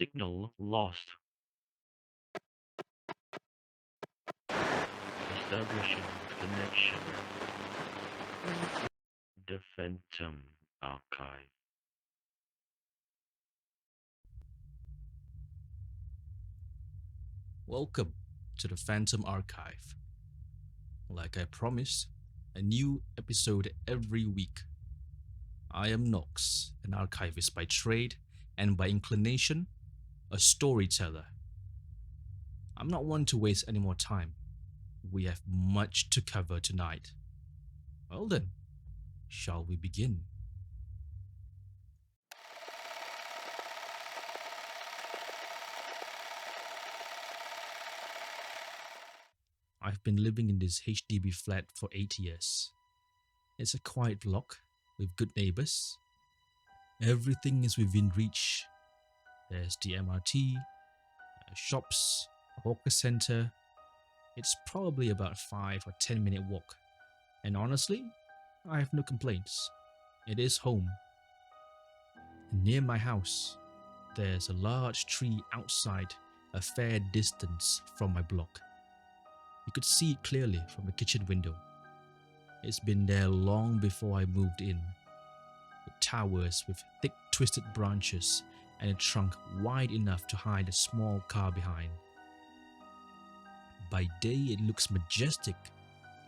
Signal lost. Establishing connection. The Phantom Archive. Welcome to the Phantom Archive. Like I promised, a new episode every week. I am Nox, an archivist by trade and by inclination, a storyteller. I'm not one to waste any more time. We have much to cover tonight. Well then, shall we begin? I've been living in this HDB flat for 8 years. It's a quiet block with good neighbors. Everything is within reach. There's the MRT, shops, a hawker center. It's probably about 5 or 10 minute walk. And honestly, I have no complaints. It is home. And near my house, there's a large tree outside a fair distance from my block. You could see it clearly from the kitchen window. It's been there long before I moved in. It towers with thick twisted branches and a trunk wide enough to hide a small car behind. By day it looks majestic,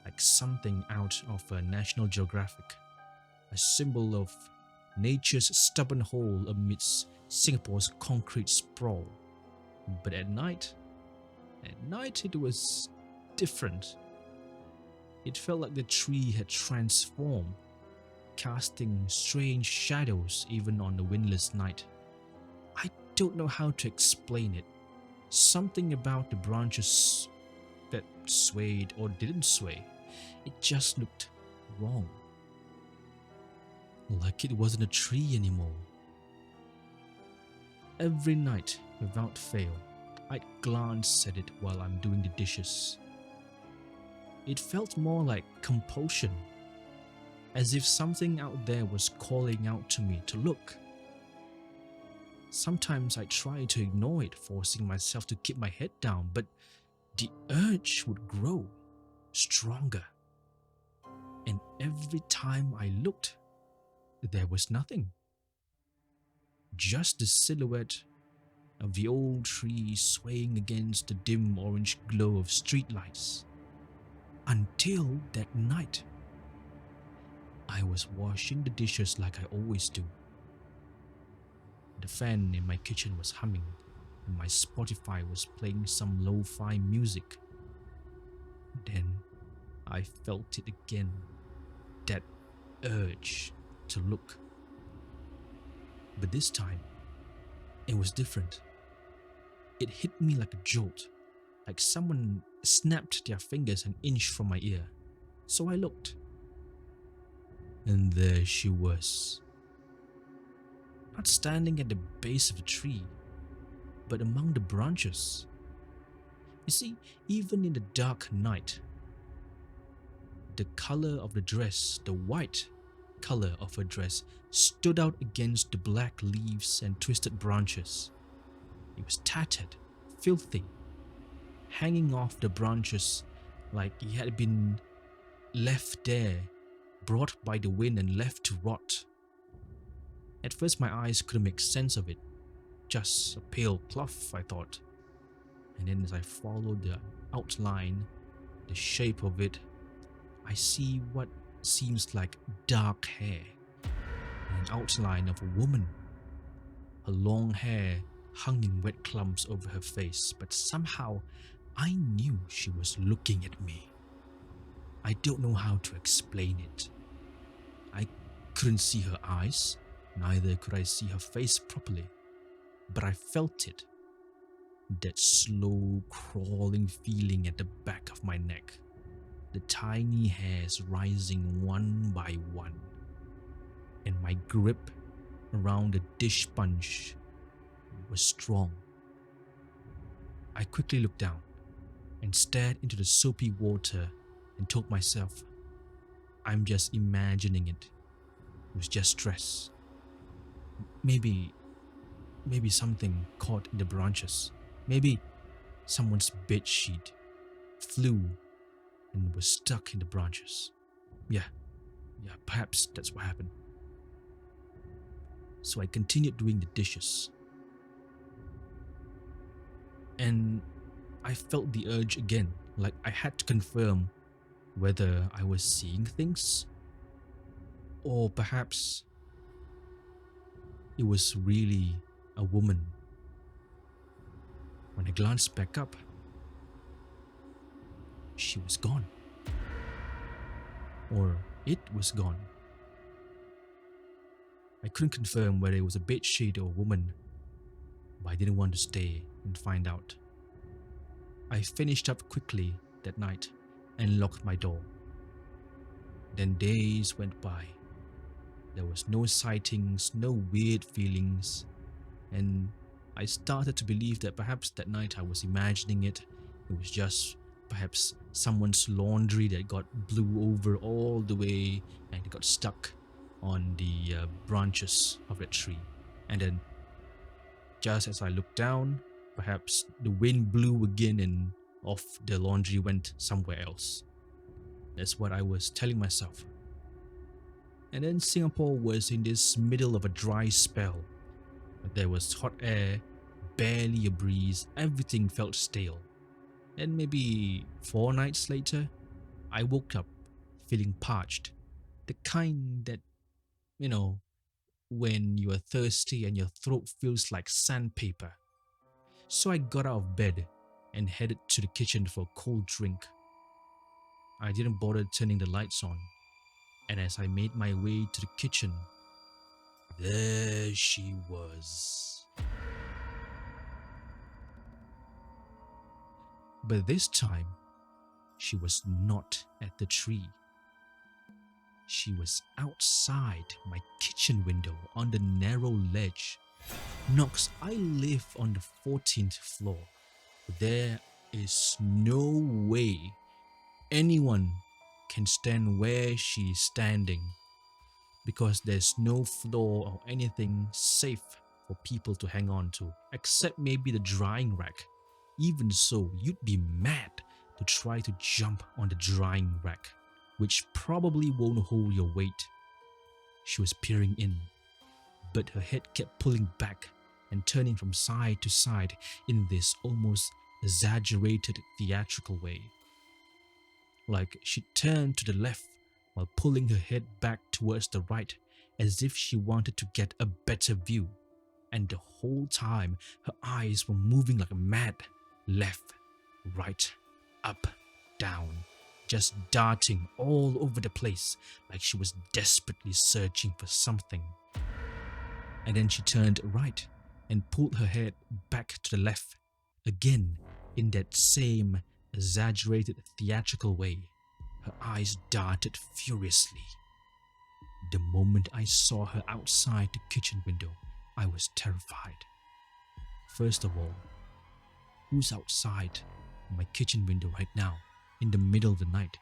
like something out of a National Geographic, a symbol of nature's stubborn hole amidst Singapore's concrete sprawl. But at night it was different. It felt like the tree had transformed, casting strange shadows even on a windless night. I don't know how to explain it. Something about the branches that swayed or didn't sway. It just looked wrong. Like it wasn't a tree anymore. Every night, without fail, I'd glance at it while I'm doing the dishes. It felt more like compulsion, as if something out there was calling out to me to look. Sometimes I tried to ignore it, forcing myself to keep my head down, but the urge would grow stronger. And every time I looked, there was nothing. Just the silhouette of the old tree swaying against the dim orange glow of streetlights. Until that night, I was washing the dishes like I always do. The fan in my kitchen was humming, and my Spotify was playing some lo-fi music. Then I felt it again, that urge to look. But this time, it was different. It hit me like a jolt, like someone snapped their fingers an inch from my ear. So I looked. And there she was. Not standing at the base of the tree, but among the branches. You see, even in the dark night, the color of the dress, the white color of her dress, stood out against the black leaves and twisted branches. It was tattered, filthy, hanging off the branches like it had been left there, brought by the wind and left to rot. At first my eyes couldn't make sense of it. Just a pale cloth, I thought. And then as I followed the outline, the shape of it, I see what seems like dark hair, and an outline of a woman. Her long hair hung in wet clumps over her face, but somehow I knew she was looking at me. I don't know how to explain it. I couldn't see her eyes, neither could I see her face properly, but I felt it. That slow crawling feeling at the back of my neck, the tiny hairs rising one by one, and my grip around the dish sponge was strong. I quickly looked down and stared into the soapy water and told myself, I'm just imagining it. It was just stress. Maybe maybe something caught in the branches. Maybe someone's bed sheet flew and was stuck in the branches. Yeah, perhaps that's what happened. So I continued doing the dishes. And I felt the urge again, like I had to confirm whether I was seeing things or perhaps it was really a woman. When I glanced back up, she was gone. Or it was gone. I couldn't confirm whether it was a bedsheet or a woman, but I didn't want to stay and find out. I finished up quickly that night and locked my door. Then days went by. There was no sightings, no weird feelings, and I started to believe that perhaps that night I was imagining it. It was just perhaps someone's laundry that got blew over all the way and it got stuck on the branches of that tree. And then just as I looked down, perhaps the wind blew again and off the laundry went somewhere else. That's what I was telling myself. And then Singapore was in this middle of a dry spell. There was hot air, barely a breeze, everything felt stale. And maybe 4 nights later, I woke up feeling parched. The kind that, you know, when you are thirsty and your throat feels like sandpaper. So I got out of bed and headed to the kitchen for a cold drink. I didn't bother turning the lights on, and as I made my way to the kitchen, there she was. But this time, she was not at the tree. She was outside my kitchen window on the narrow ledge. Knox, I live on the 14th floor. There is no way anyone can stand where she is standing because there's no floor or anything safe for people to hang on to, except maybe the drying rack. Even so, you'd be mad to try to jump on the drying rack, which probably won't hold your weight. She was peering in, but her head kept pulling back and turning from side to side in this almost exaggerated theatrical way. Like she turned to the left while pulling her head back towards the right as if she wanted to get a better view. And the whole time, her eyes were moving like mad, left, right, up, down, just darting all over the place like she was desperately searching for something. And then she turned right and pulled her head back to the left, again in that same exaggerated theatrical way. Her eyes darted furiously. The moment I saw her outside the kitchen window, I was terrified. First of all, who's outside my kitchen window right now, in the middle of the night?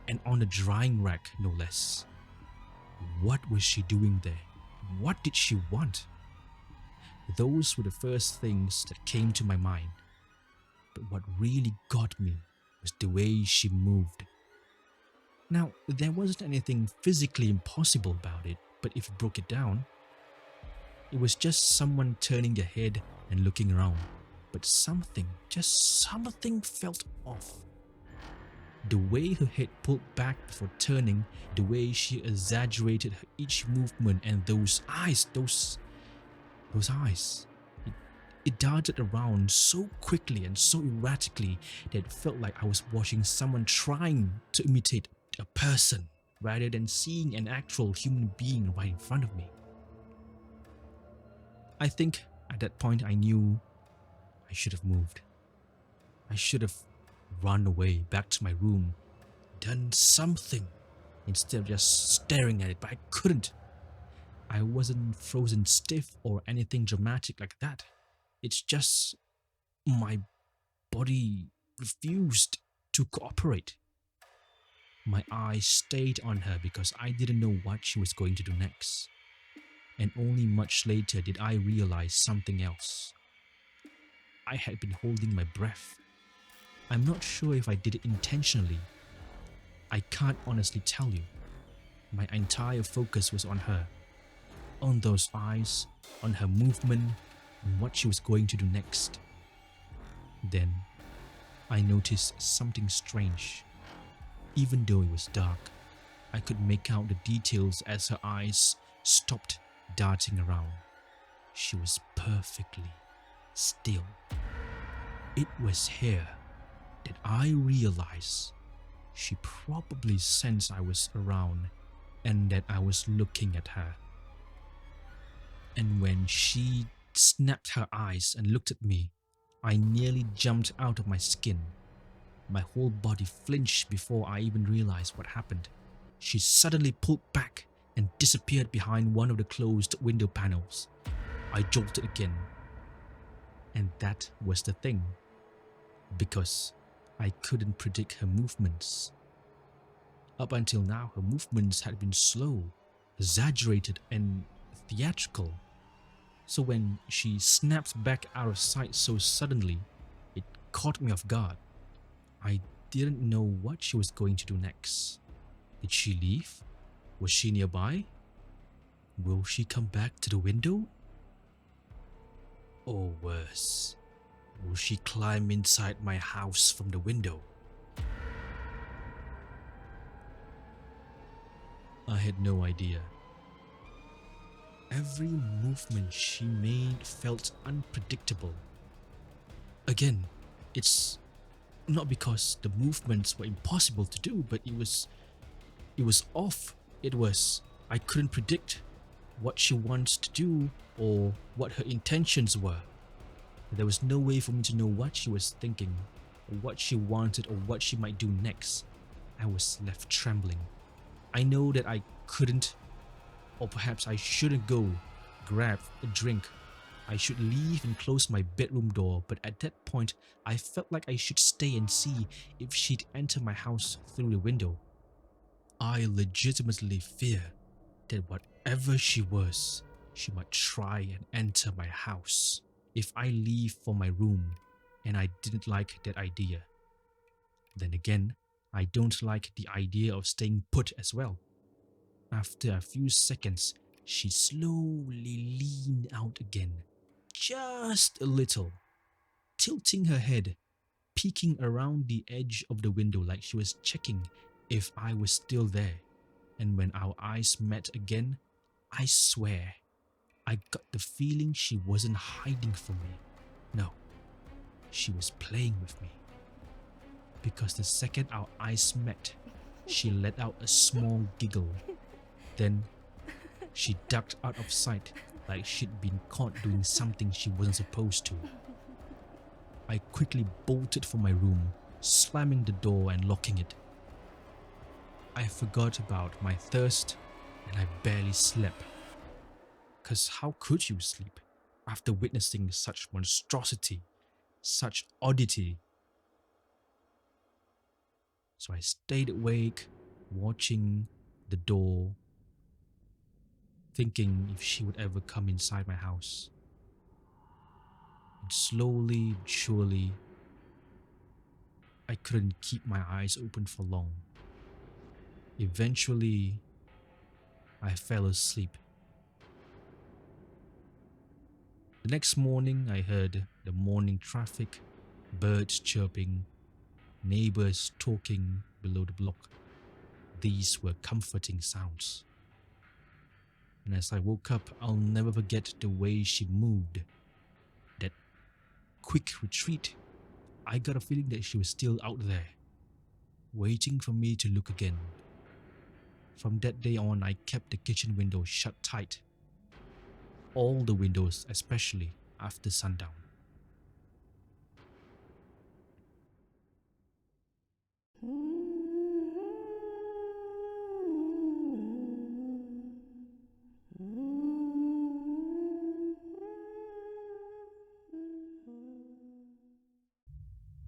And on the drying rack, no less. What was she doing there? What did she want? Those were the first things that came to my mind. But what really got me was the way she moved. Now, there wasn't anything physically impossible about it, but if you broke it down, it was just someone turning their head and looking around. But something, just something felt off. The way her head pulled back before turning, the way she exaggerated her each movement, and those eyes, those eyes. It darted around so quickly and so erratically that it felt like I was watching someone trying to imitate a person rather than seeing an actual human being right in front of me. I think at that point I knew I should have moved. I should have run away back to my room, done something instead of just staring at it, but I couldn't. I wasn't frozen stiff or anything dramatic like that. It's just my body refused to cooperate. My eyes stayed on her because I didn't know what she was going to do next. And only much later did I realize something else. I had been holding my breath. I'm not sure if I did it intentionally. I can't honestly tell you. My entire focus was on her, on those eyes, on her movement, and what she was going to do next. Then, I noticed something strange. Even though it was dark, I could make out the details as her eyes stopped darting around. She was perfectly still. It was here that I realized she probably sensed I was around and that I was looking at her. And when she snapped her eyes and looked at me, I nearly jumped out of my skin. My whole body flinched before I even realized what happened. She suddenly pulled back and disappeared behind one of the closed window panels. I jolted again. And that was the thing, because I couldn't predict her movements. Up until now, her movements had been slow, exaggerated, and theatrical. So when she snapped back out of sight so suddenly, it caught me off guard. I didn't know what she was going to do next. Did she leave? Was she nearby? Will she come back to the window? Or worse, will she climb inside my house from the window? I had no idea. Every movement she made felt unpredictable. Again, it's not because the movements were impossible to do, but it was off. I couldn't predict what she wants to do or what her intentions were. There was no way for me to know what she was thinking, or what she wanted, or what she might do next. I was left trembling. I know that I couldn't, or perhaps I shouldn't go grab a drink. I should leave and close my bedroom door, but at that point, I felt like I should stay and see if she'd enter my house through the window. I legitimately fear that whatever she was, she might try and enter my house if I leave for my room, and I didn't like that idea. Then again, I don't like the idea of staying put as well. After a few seconds, she slowly leaned out again, just a little, tilting her head, peeking around the edge of the window like she was checking if I was still there. And when our eyes met again, I swear, I got the feeling she wasn't hiding from me. No, she was playing with me. Because the second our eyes met, she let out a small giggle. Then she ducked out of sight like she'd been caught doing something she wasn't supposed to. I quickly bolted for my room, slamming the door and locking it. I forgot about my thirst and I barely slept. 'Cause how could you sleep after witnessing such monstrosity, such oddity? So I stayed awake, watching the door, thinking if she would ever come inside my house. And slowly but surely, I couldn't keep my eyes open for long. Eventually, I fell asleep. The next morning, I heard the morning traffic, birds chirping, neighbors talking below the block. These were comforting sounds. And as I woke up, I'll never forget the way she moved. That quick retreat. I got a feeling that she was still out there, waiting for me to look again. From that day on, I kept the kitchen window shut tight. All the windows, especially after sundown.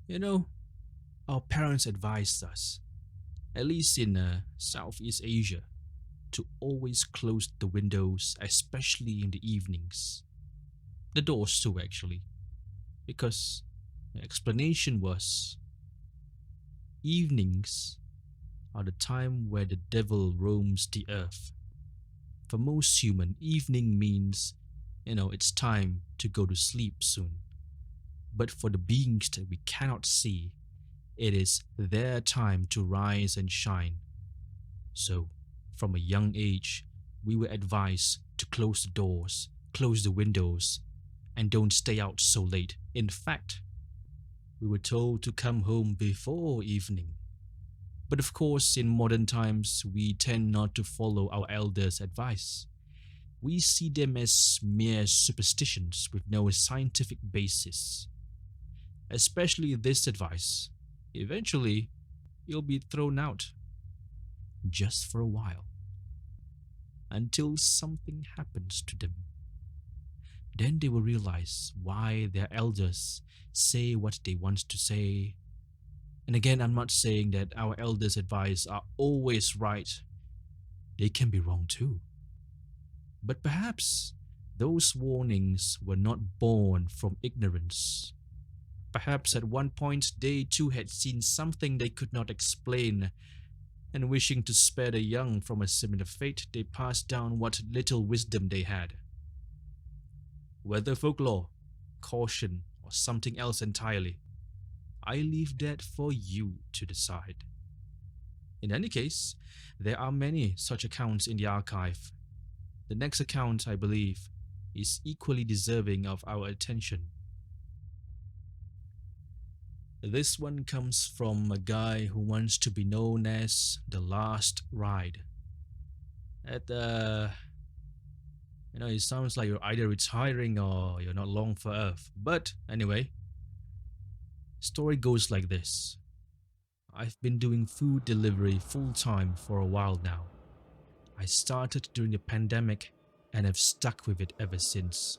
You know, our parents advised us, at least in Southeast Asia, to always close the windows, especially in the evenings. The doors too, actually, because the explanation was evenings are the time where the devil roams the earth. For most human, evening means, it's time to go to sleep soon. But for the beings that we cannot see, it is their time to rise and shine. So, from a young age, we were advised to close the doors, close the windows, and don't stay out so late. In fact, we were told to come home before evening. But of course, in modern times, we tend not to follow our elders' advice. We see them as mere superstitions with no scientific basis. Especially this advice. Eventually, you'll be thrown out. Just for a while. Until something happens to them. Then they will realize why their elders say what they want to say. And again, I'm not saying that our elders' advice are always right. They can be wrong too. But perhaps those warnings were not born from ignorance. Perhaps at one point they too had seen something they could not explain, and wishing to spare the young from a similar fate, they passed down what little wisdom they had. Whether folklore, caution, or something else entirely, I leave that for you to decide. In any case, there are many such accounts in the archive. The next account, I believe, is equally deserving of our attention. This one comes from a guy who wants to be known as the Last Ride. It sounds like you're either retiring or you're not long for Earth. But anyway, story goes like this. I've been doing food delivery full time for a while now. I started during the pandemic and have stuck with it ever since.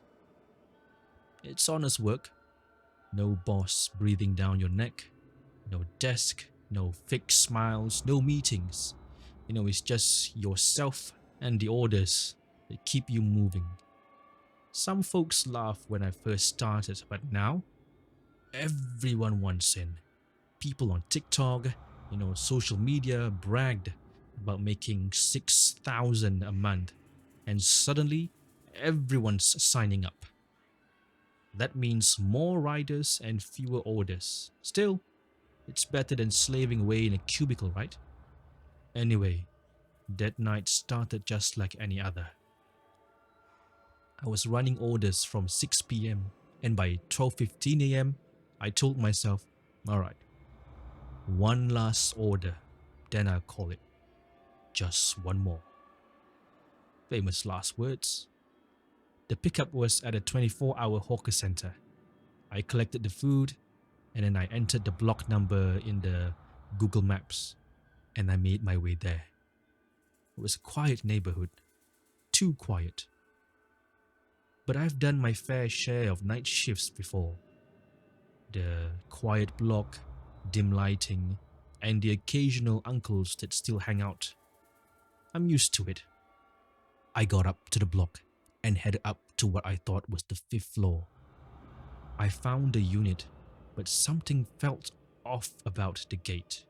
It's honest work. No boss breathing down your neck. No desk. No fake smiles. No meetings. It's just yourself and the orders that keep you moving. Some folks laughed when I first started, but now everyone wants in. People on TikTok, social media bragged about making 6,000 a month, and suddenly everyone's signing up. That means more riders and fewer orders. Still, it's better than slaving away in a cubicle, right? Anyway, that night started just like any other. I was running orders from 6 p.m. and by 12:15 a.m. I told myself, alright, one last order, then I'll call it. Just one more. Famous last words. The pickup was at a 24-hour hawker center. I collected the food and then I entered the block number in the Google Maps and I made my way there. It was a quiet neighborhood. Too quiet. But I've done my fair share of night shifts before. The quiet block, dim lighting, and the occasional uncles that still hang out. I'm used to it. I got up to the block and headed up to what I thought was the 5th floor. I found the unit, but something felt off about the gate.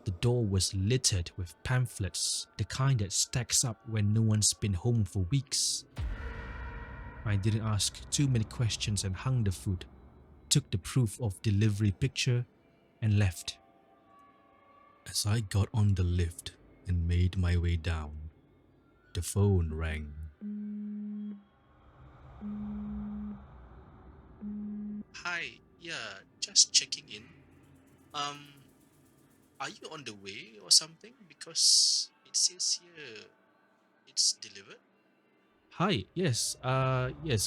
The door was littered with pamphlets, the kind that stacks up when no one's been home for weeks. I didn't ask too many questions and hung the food, took the proof of delivery picture, and left. As I got on the lift and made my way down, the phone rang. Hi, yeah, just checking in. Are you on the way or something? Because it says here it's delivered. Hi, yes,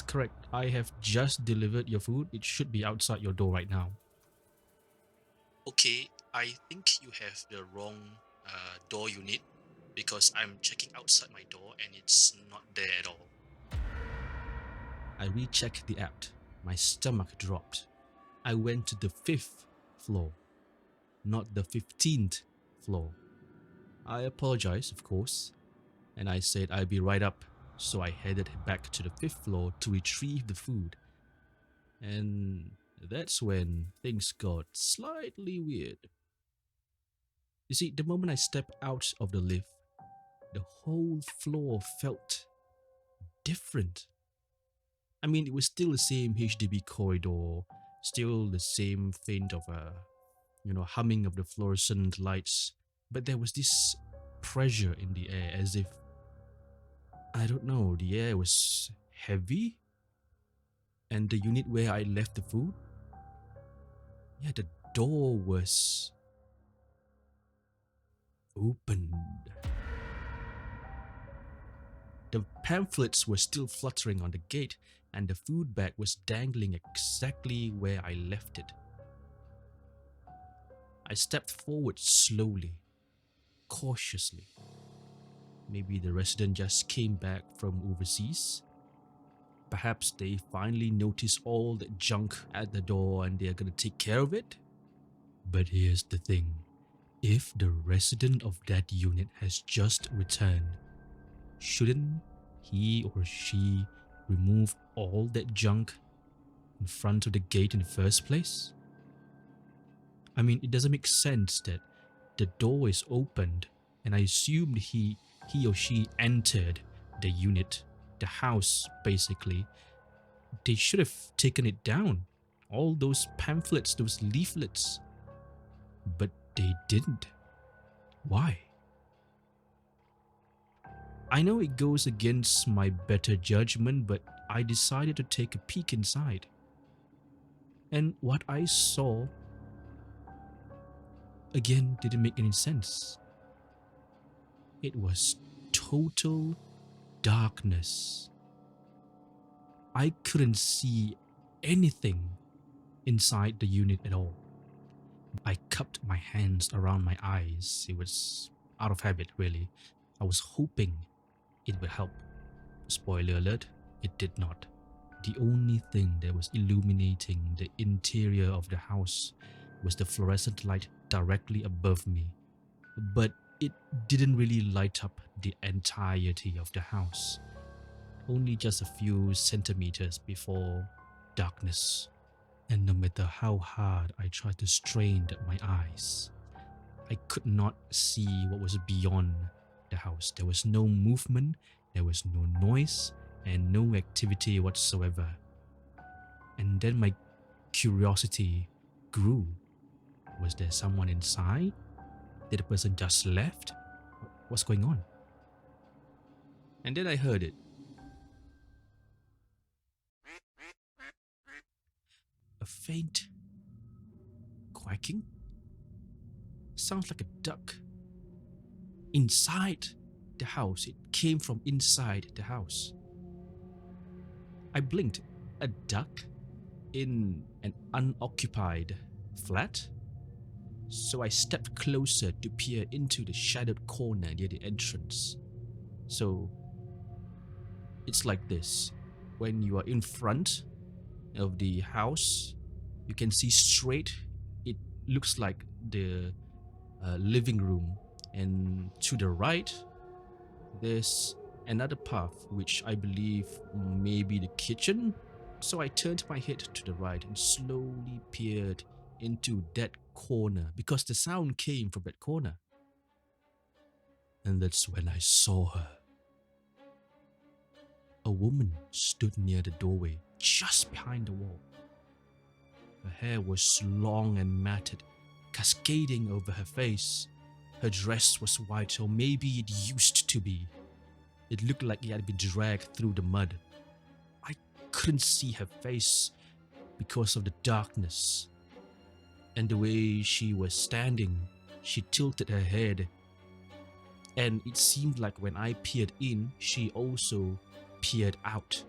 correct. I have just delivered your food. It should be outside your door right now. Okay, I think you have the wrong door unit because I'm checking outside my door and it's not there at all. I rechecked the app. My stomach dropped. I went to the 5th floor, not the 15th floor. I apologize, of course. And I said I'd be right up, so I headed back to the fifth floor to retrieve the food. And that's when things got slightly weird. You see, the moment I stepped out of the lift, the whole floor felt different. I mean, it was still the same HDB corridor, still the same faint of humming of the fluorescent lights, but there was this pressure in the air as if, I don't know, the air was heavy. And the unit where I left the food, yeah, the door was opened. The pamphlets were still fluttering on the gate, and the food bag was dangling exactly where I left it. I stepped forward slowly, cautiously. Maybe the resident just came back from overseas. Perhaps they finally noticed all the junk at the door and they're gonna take care of it. But here's the thing. If the resident of that unit has just returned, shouldn't he or she remove all that junk in front of the gate in the first place? I mean, it doesn't make sense that the door is opened and I assumed he or she entered the unit, the house basically. They should have taken it down. All those pamphlets, those leaflets. But they didn't. Why? I know it goes against my better judgment, but I decided to take a peek inside. And what I saw, again, didn't make any sense. It was total darkness. I couldn't see anything inside the unit at all. I cupped my hands around my eyes. It was out of habit, really. I was hoping it would help. Spoiler alert, it did not. The only thing that was illuminating the interior of the house was the fluorescent light directly above me. But it didn't really light up the entirety of the house. Only just a few centimeters before darkness. And no matter how hard I tried to strain my eyes, I could not see what was beyond the house. There was no movement, there was no noise, and no activity whatsoever. And then my curiosity grew. Was there someone inside? Did the person just left? What's going on? And then I heard it. A faint quacking. Sounds like a duck. Inside the house. It came from inside the house. I blinked. A duck in an unoccupied flat? So I stepped closer to peer into the shadowed corner near the entrance. So it's like this. When you are in front of the house, you can see straight. It looks like the living room, and to the right there's another path which I believe may be the kitchen. So I turned my head to the right and slowly peered into that corner because the sound came from that corner. And that's when I saw her. A woman stood near the doorway, just behind the wall. Her hair was long and matted, cascading over her face. Her dress was white, or maybe it used to be. It looked like it had been dragged through the mud. I couldn't see her face because of the darkness. And the way she was standing, she tilted her head. And it seemed like when I peered in, she also peered out,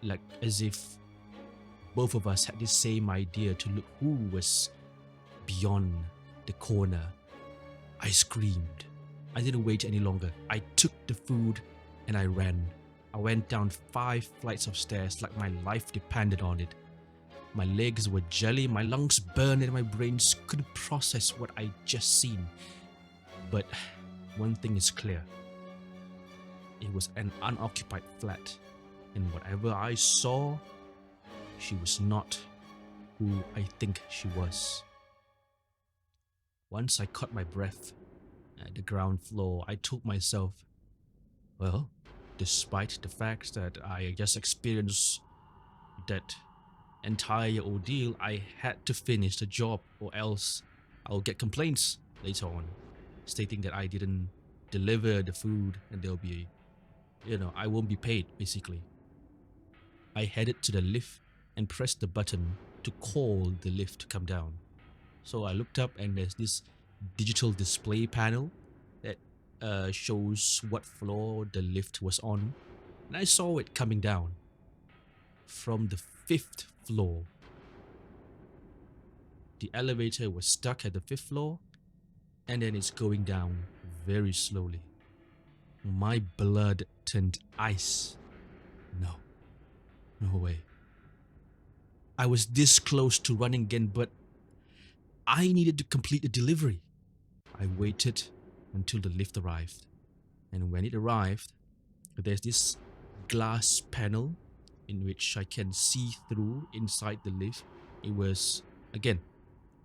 like as if both of us had the same idea to look who was beyond the corner. I screamed. I didn't wait any longer. I took the food and I ran. I went down 5 flights of stairs like my life depended on it. My legs were jelly, my lungs burned, and my brains couldn't process what I just seen. But one thing is clear. It was an unoccupied flat, and whatever I saw, she was not who I think she was. Once I caught my breath at the ground floor, I told myself, well, despite the fact that I just experienced that entire ordeal, I had to finish the job or else I'll get complaints later on stating that I didn't deliver the food and there'll be, I won't be paid basically. I headed to the lift and pressed the button to call the lift to come down. So I looked up and there's this digital display panel that shows what floor the lift was on, and I saw it coming down from the 5th floor. The elevator was stuck at the 5th floor, and then it's going down very slowly. My blood turned ice. No way. I was this close to running again, but I needed to complete the delivery. I waited until the lift arrived, and when it arrived, there's this glass panel in which I can see through inside the lift. It was, again,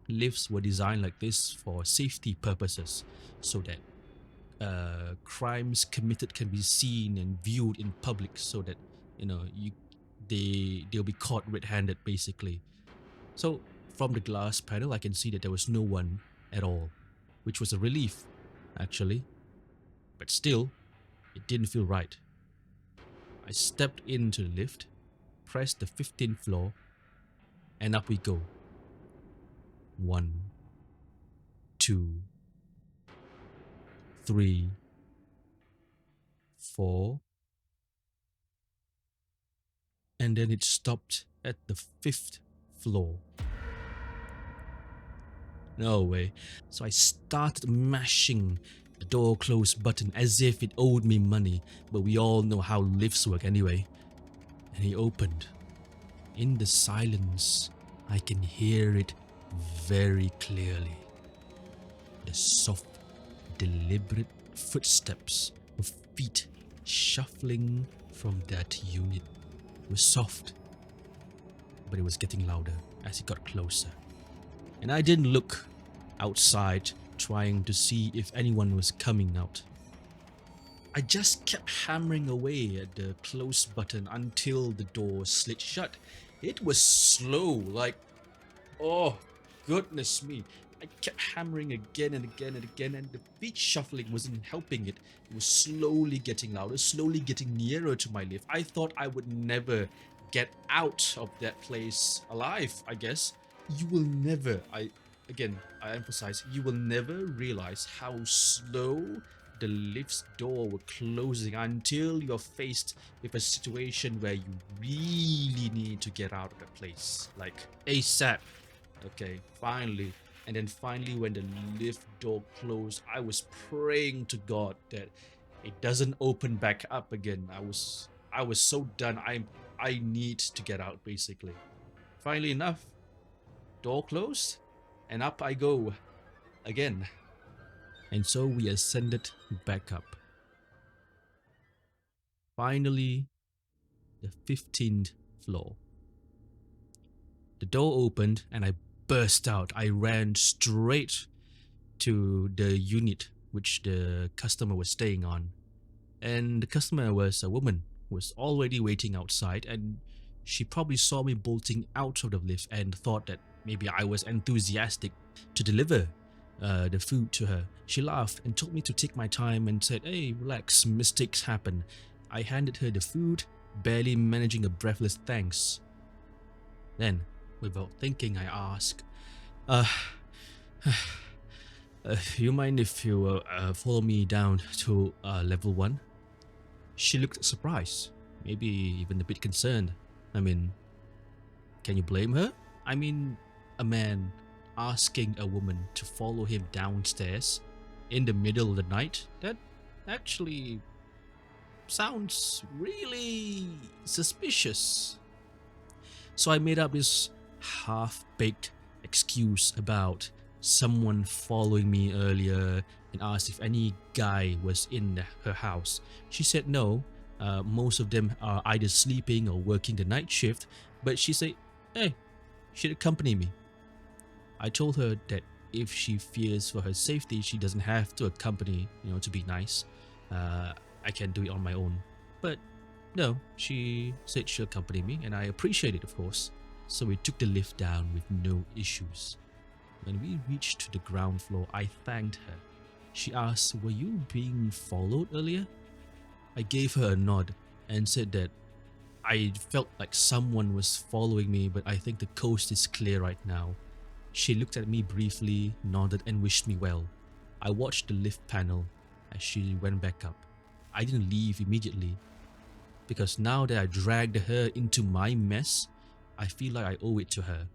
lifts were designed like this for safety purposes, so that crimes committed can be seen and viewed in public, so that they'll be caught red-handed basically. So from the glass panel, I can see that there was no one at all, which was a relief actually, but still, it didn't feel right. I stepped into the lift, pressed the 15th floor, and up we go. 1, 2, 3, 4, and then it stopped at the 5th floor. No way. So I started mashing the door close button as if it owed me money, but we all know how lifts work anyway. And he opened. In the silence, I can hear it very clearly. The soft, deliberate footsteps of feet shuffling from that unit. It was soft, but it was getting louder as it got closer. And I didn't look outside trying to see if anyone was coming out. I just kept hammering away at the close button until the door slid shut. It was slow, like, oh goodness me. I kept hammering again and again and again, and the feet shuffling wasn't helping it. It was slowly getting louder, slowly getting nearer to my lift. I thought I would never get out of that place alive, I guess. You will never, I emphasize, you will never realize how slow the lift's door were closing until you're faced with a situation where you really need to get out of that place, like ASAP. Okay, finally. And then finally, when the lift door closed, I was praying to God that it doesn't open back up again. I was so done. I need to get out basically. Finally enough, door closed, and up I go again. And so we ascended back up. Finally, the 15th floor. The door opened and I burst out. I ran straight to the unit which the customer was staying on. And the customer was a woman who was already waiting outside, and she probably saw me bolting out of the lift and thought that maybe I was enthusiastic to deliver the food to her. She laughed and told me to take my time and said, "Hey, relax, mistakes happen." I handed her the food, barely managing a breathless thanks. Then, without thinking, I asked, you mind if you follow me down to level 1? She looked surprised, maybe even a bit concerned. I mean, can you blame her? I mean, a man asking a woman to follow him downstairs in the middle of the night? That actually sounds really suspicious. So I made up this half-baked excuse about someone following me earlier and asked if any guy was in her house. She said no. Most of them are either sleeping or working the night shift, but she said, hey, she'd accompany me. I told her that if she fears for her safety, she doesn't have to accompany, to be nice. I can do it on my own. But no, she said she'll accompany me, and I appreciate it, of course. So we took the lift down with no issues. When we reached the ground floor, I thanked her. She asked, were you being followed earlier? I gave her a nod and said that I felt like someone was following me, but I think the coast is clear right now. She looked at me briefly, nodded, and wished me well. I watched the lift panel as she went back up. I didn't leave immediately, because now that I dragged her into my mess, I feel like I owe it to her.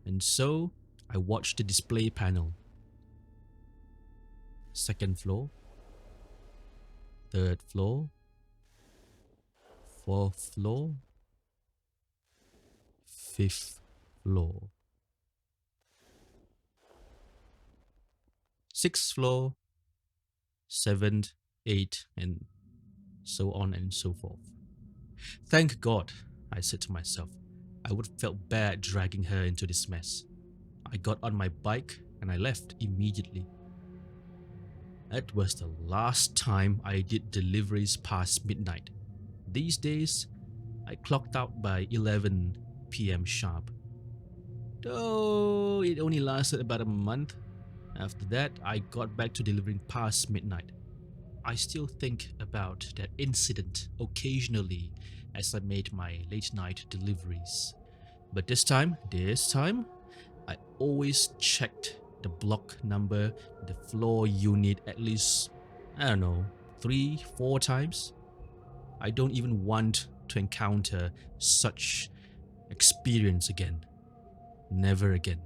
And so, I watched the display panel. Second floor, third floor, fourth floor, fifth floor, sixth floor, seventh, eighth, and so on and so forth. Thank God, I said to myself. I would have felt bad dragging her into this mess. I got on my bike and I left immediately. That was the last time I did deliveries past midnight. These days, I clocked out by 11 p.m. sharp. Though it only lasted about a month. After that, I got back to delivering past midnight. I still think about that incident occasionally as I made my late night deliveries. But this time, I always checked the block number, the floor unit at least, 3-4 times. I don't even want to encounter such experience again. Never again.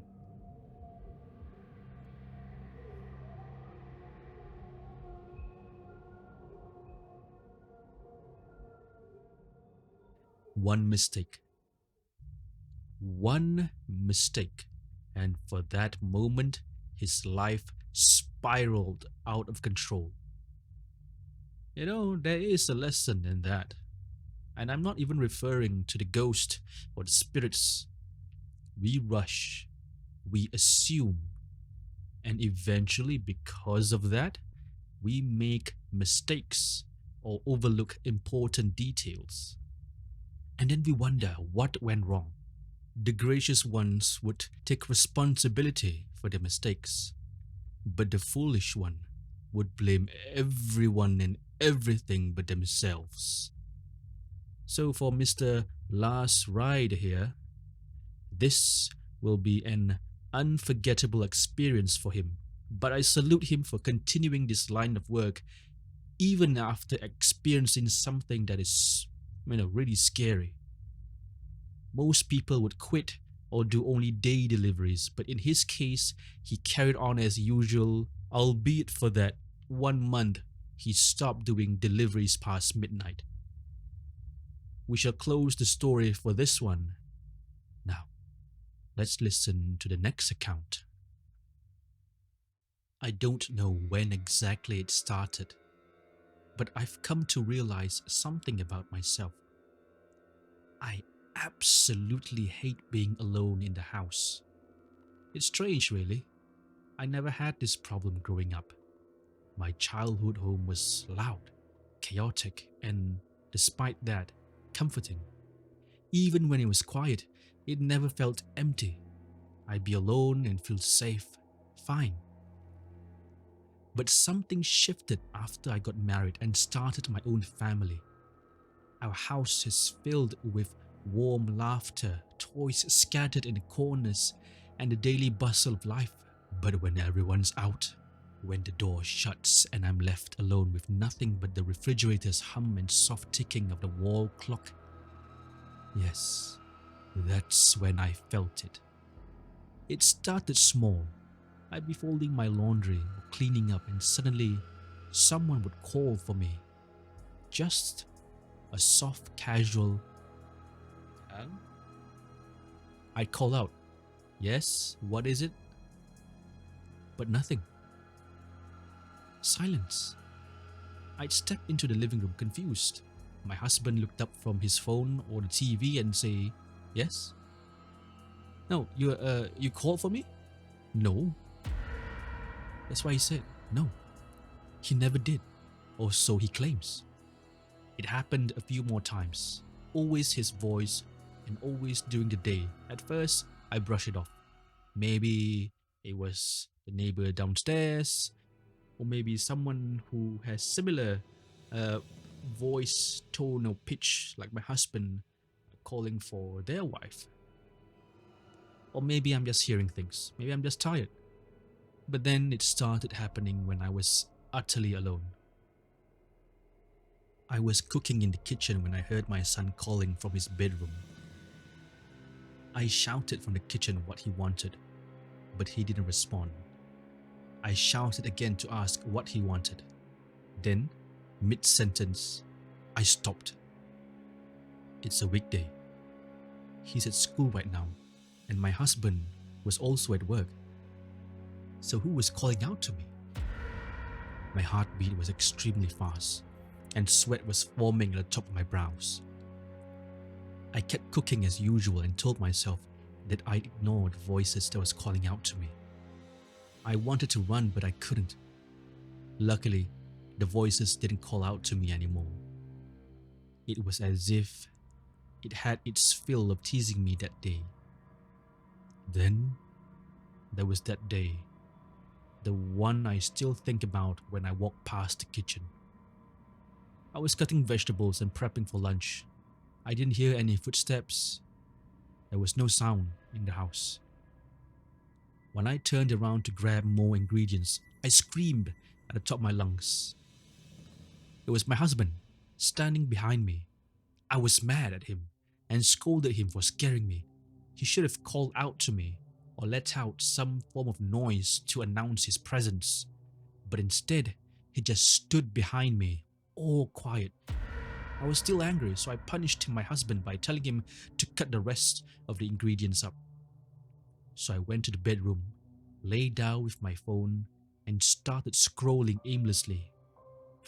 One mistake. One mistake. And for that moment, his life spiraled out of control. There is a lesson in that. And I'm not even referring to the ghost or the spirits. We rush, we assume, and eventually, because of that, we make mistakes or overlook important details. And then we wonder what went wrong. The gracious ones would take responsibility for their mistakes, but the foolish one would blame everyone and everything but themselves. So for Mr. Last Ride here, this will be an unforgettable experience for him, but I salute him for continuing this line of work even after experiencing something that is, really scary. Most people would quit or do only day deliveries, but in his case, he carried on as usual, albeit for that 1 month he stopped doing deliveries past midnight. We shall close the story for this one. Now, let's listen to the next account. I don't know when exactly it started, but I've come to realize something about myself. I absolutely hate being alone in the house. It's strange, really. I never had this problem growing up. My childhood home was loud, chaotic, and despite that, comforting. Even when it was quiet, it never felt empty. I'd be alone and feel safe, fine. But something shifted after I got married and started my own family. Our house is filled with warm laughter, toys scattered in the corners, and the daily bustle of life. But when everyone's out, when the door shuts and I'm left alone with nothing but the refrigerator's hum and soft ticking of the wall clock, yes, that's when I felt it. It started small. I'd be folding my laundry or cleaning up, and suddenly someone would call for me. Just a soft, casual, I'd call out, "Yes, what is it?" but nothing. Silence. I'd stepped into the living room confused. My husband looked up from his phone or the TV and say, "Yes?" "No, you called for me?" "No." That's why he said, "No." He never did, or so he claims. It happened a few more times, always his voice and always during the day. At first, I brushed it off. Maybe it was the neighbor downstairs, or maybe someone who has similar uh, voice, tone, or pitch like my husband calling for their wife. Or maybe I'm just hearing things. Maybe I'm just tired. But then it started happening when I was utterly alone. I was cooking in the kitchen when I heard my son calling from his bedroom. I shouted from the kitchen what he wanted, but he didn't respond. I shouted again to ask what he wanted. Then, mid-sentence, I stopped. It's a weekday. He's at school right now, and my husband was also at work. So who was calling out to me? My heartbeat was extremely fast, and sweat was forming at the top of my brows. I kept cooking as usual and told myself that I'd ignore the voices that was calling out to me. I wanted to run, but I couldn't. Luckily, the voices didn't call out to me anymore. It was as if it had its fill of teasing me that day. Then, there was that day, the one I still think about when I walk past the kitchen. I was cutting vegetables and prepping for lunch. I didn't hear any footsteps. There was no sound in the house. When I turned around to grab more ingredients, I screamed at the top of my lungs. It was my husband, standing behind me. I was mad at him and scolded him for scaring me. He should have called out to me or let out some form of noise to announce his presence. But instead, he just stood behind me, all quiet. I was still angry, so I punished my husband by telling him to cut the rest of the ingredients up. So I went to the bedroom, lay down with my phone, and started scrolling aimlessly.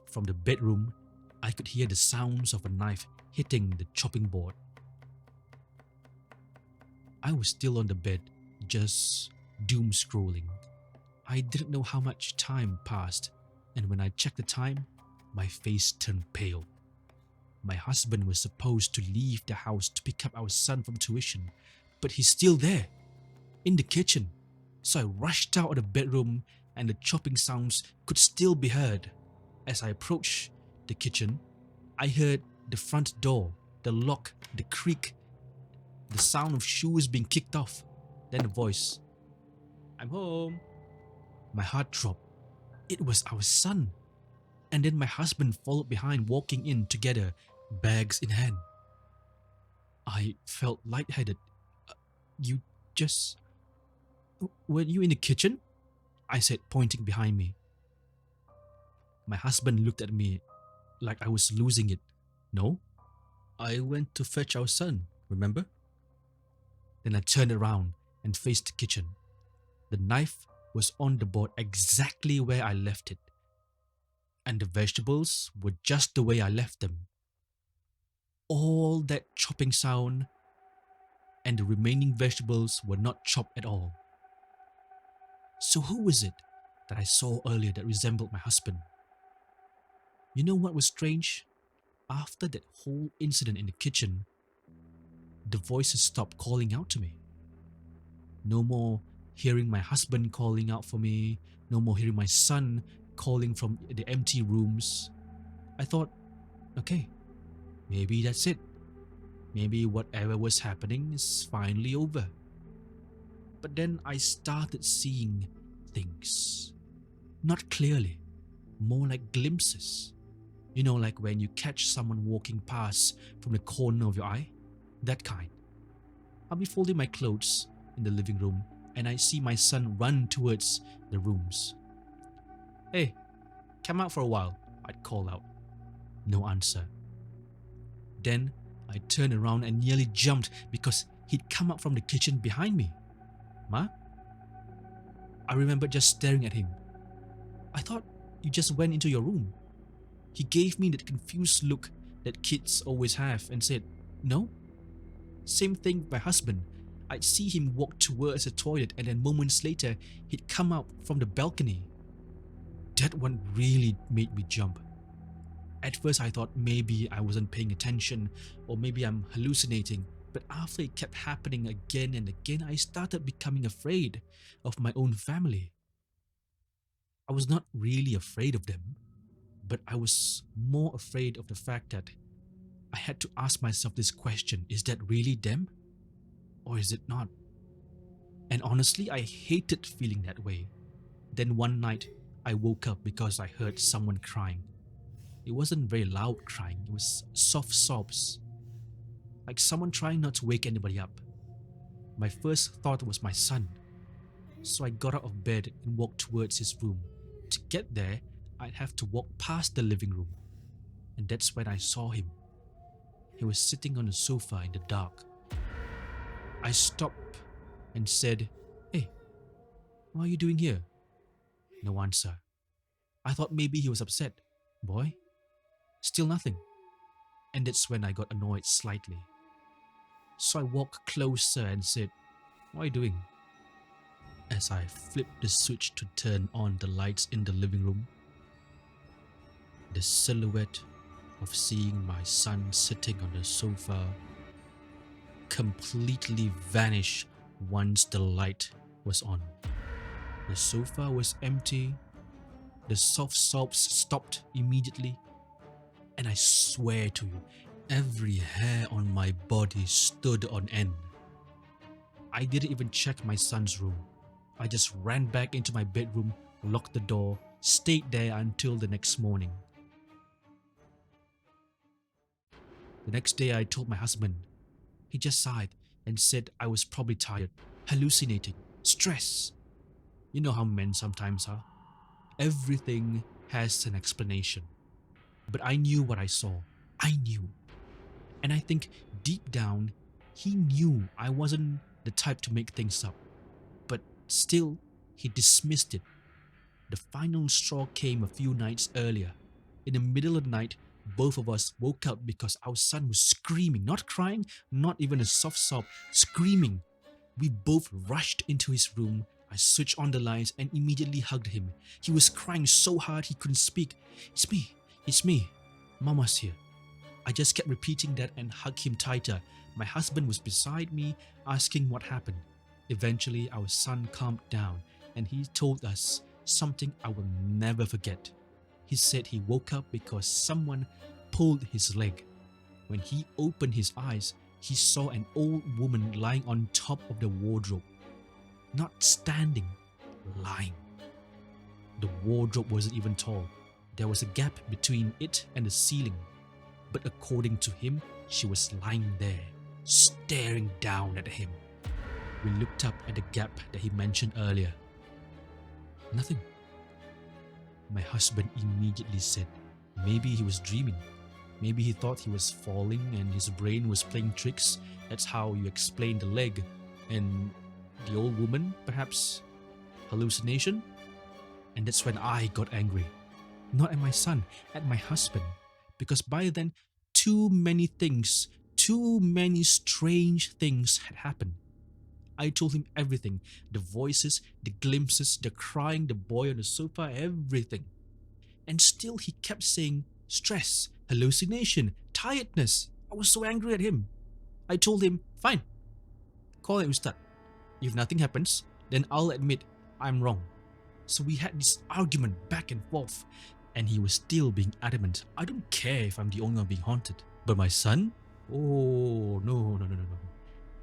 From the bedroom, I could hear the sounds of a knife hitting the chopping board. I was still on the bed, just doom scrolling. I didn't know how much time passed, and when I checked the time, my face turned pale. My husband was supposed to leave the house to pick up our son from tuition, but he's still there, in the kitchen. So I rushed out of the bedroom and the chopping sounds could still be heard. As I approached the kitchen, I heard the front door, the lock, the creak, the sound of shoes being kicked off. Then a voice, "I'm home." My heart dropped. It was our son. And then my husband followed behind, walking in together, bags in hand. I felt lightheaded. "You just... Were you in the kitchen?" I said, pointing behind me. My husband looked at me like I was losing it. "No, I went to fetch our son, remember?" Then I turned around and faced the kitchen. The knife was on the board exactly where I left it. And the vegetables were just the way I left them. All that chopping sound, and the remaining vegetables were not chopped at all. So who was it that I saw earlier that resembled my husband? You know what was strange? After that whole incident in the kitchen, the voices stopped calling out to me. No more hearing my husband calling out for me, no more hearing my son calling from the empty rooms. I thought, okay, maybe that's it. Maybe whatever was happening is finally over. But then I started seeing things. Not clearly, more like glimpses. You know, like when you catch someone walking past from the corner of your eye? That kind. I'll be folding my clothes in the living room and I see my son run towards the rooms. "Hey, come out for a while," I'd call out. No answer. Then I turned around and nearly jumped because he'd come out from the kitchen behind me. "Ma?" I remember just staring at him. I thought you just went into your room. He gave me that confused look that kids always have and said, no. Same thing with my husband. I'd see him walk towards the toilet and then moments later, he'd come out from the balcony. That one really made me jump. At first I thought maybe I wasn't paying attention or maybe I'm hallucinating, but after it kept happening again and again, I started becoming afraid of my own family. I was not really afraid of them, but I was more afraid of the fact that I had to ask myself this question, is that really them? Or is it not? And honestly, I hated feeling that way. Then one night, I woke up because I heard someone crying. It wasn't very loud crying, it was soft sobs, like someone trying not to wake anybody up. My first thought was my son, so I got out of bed and walked towards his room. To get there, I'd have to walk past the living room, and that's when I saw him. He was sitting on the sofa in the dark. I stopped and said, "Hey, what are you doing here?" No answer. I thought maybe he was upset. "Boy?" Still nothing. And that's when I got annoyed slightly. So I walked closer and said, "What are you doing?" As I flipped the switch to turn on the lights in the living room, the silhouette of seeing my son sitting on the sofa completely vanished once the light was on. The sofa was empty, the soft sobs stopped immediately, and I swear to you, every hair on my body stood on end. I didn't even check my son's room. I just ran back into my bedroom, locked the door, stayed there until the next morning. The next day I told my husband. He just sighed and said I was probably tired, hallucinating, stress. You know how men sometimes are. Everything has an explanation. But I knew what I saw. I knew. And I think deep down, he knew I wasn't the type to make things up. But still, he dismissed it. The final straw came a few nights earlier. In the middle of the night, both of us woke up because our son was screaming, not crying, not even a soft sob, screaming. We both rushed into his room. I switched on the lights and immediately hugged him. He was crying so hard he couldn't speak. It's me, Mama's here." I just kept repeating that and hugged him tighter. My husband was beside me, asking what happened. Eventually, our son calmed down and he told us something I will never forget. He said he woke up because someone pulled his leg. When he opened his eyes, he saw an old woman lying on top of the wardrobe. Not standing, lying. The wardrobe wasn't even tall. There was a gap between it and the ceiling. But according to him, she was lying there, staring down at him. We looked up at the gap that he mentioned earlier. Nothing. My husband immediately said maybe he was dreaming. Maybe he thought he was falling and his brain was playing tricks. That's how you explain the leg. And the old woman, perhaps hallucination? And that's when I got angry. Not at my son, at my husband. Because by then, too many strange things had happened. I told him everything. The voices, the glimpses, the crying, the boy on the sofa, everything. And still he kept saying stress, hallucination, tiredness. I was so angry at him. I told him, fine, call it Ustad. If nothing happens, then I'll admit I'm wrong. So we had this argument back and forth, and he was still being adamant. I don't care if I'm the only one being haunted. But my son? Oh, no.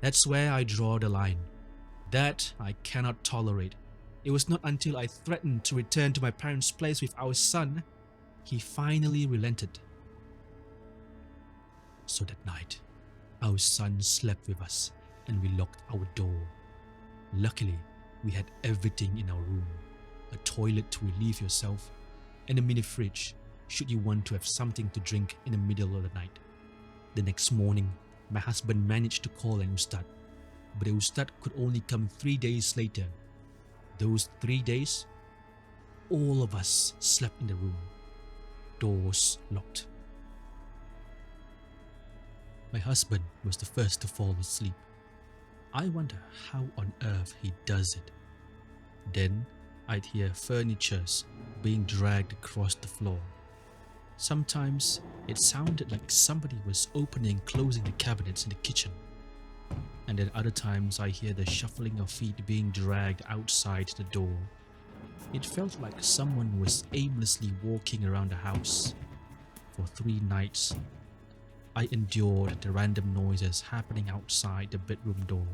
That's where I draw the line. That I cannot tolerate. It was not until I threatened to return to my parents' place with our son, he finally relented. So that night, our son slept with us and we locked our door. Luckily, we had everything in our room. A toilet to relieve yourself and a mini fridge should you want to have something to drink in the middle of the night. The next morning, my husband managed to call an Ustad, but the Ustad could only come 3 days later. those 3 days, all of us slept in the room, doors locked. My husband was the first to fall asleep. I wonder how on earth he does it. Then I'd hear furnitures being dragged across the floor. Sometimes it sounded like somebody was opening and closing the cabinets in the kitchen. And then other times I hear the shuffling of feet being dragged outside the door. It felt like someone was aimlessly walking around the house. For 3 nights, I endured the random noises happening outside the bedroom door.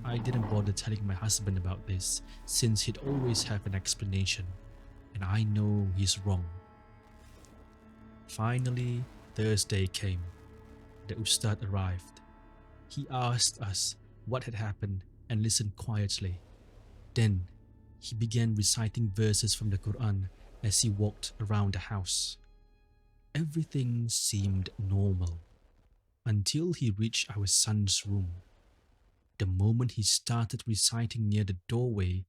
I didn't bother telling my husband about this since he'd always have an explanation, and I know he's wrong. Finally, Thursday came. The Ustad arrived. He asked us what had happened and listened quietly. Then, he began reciting verses from the Quran as he walked around the house. Everything seemed normal until he reached our son's room. The moment he started reciting near the doorway,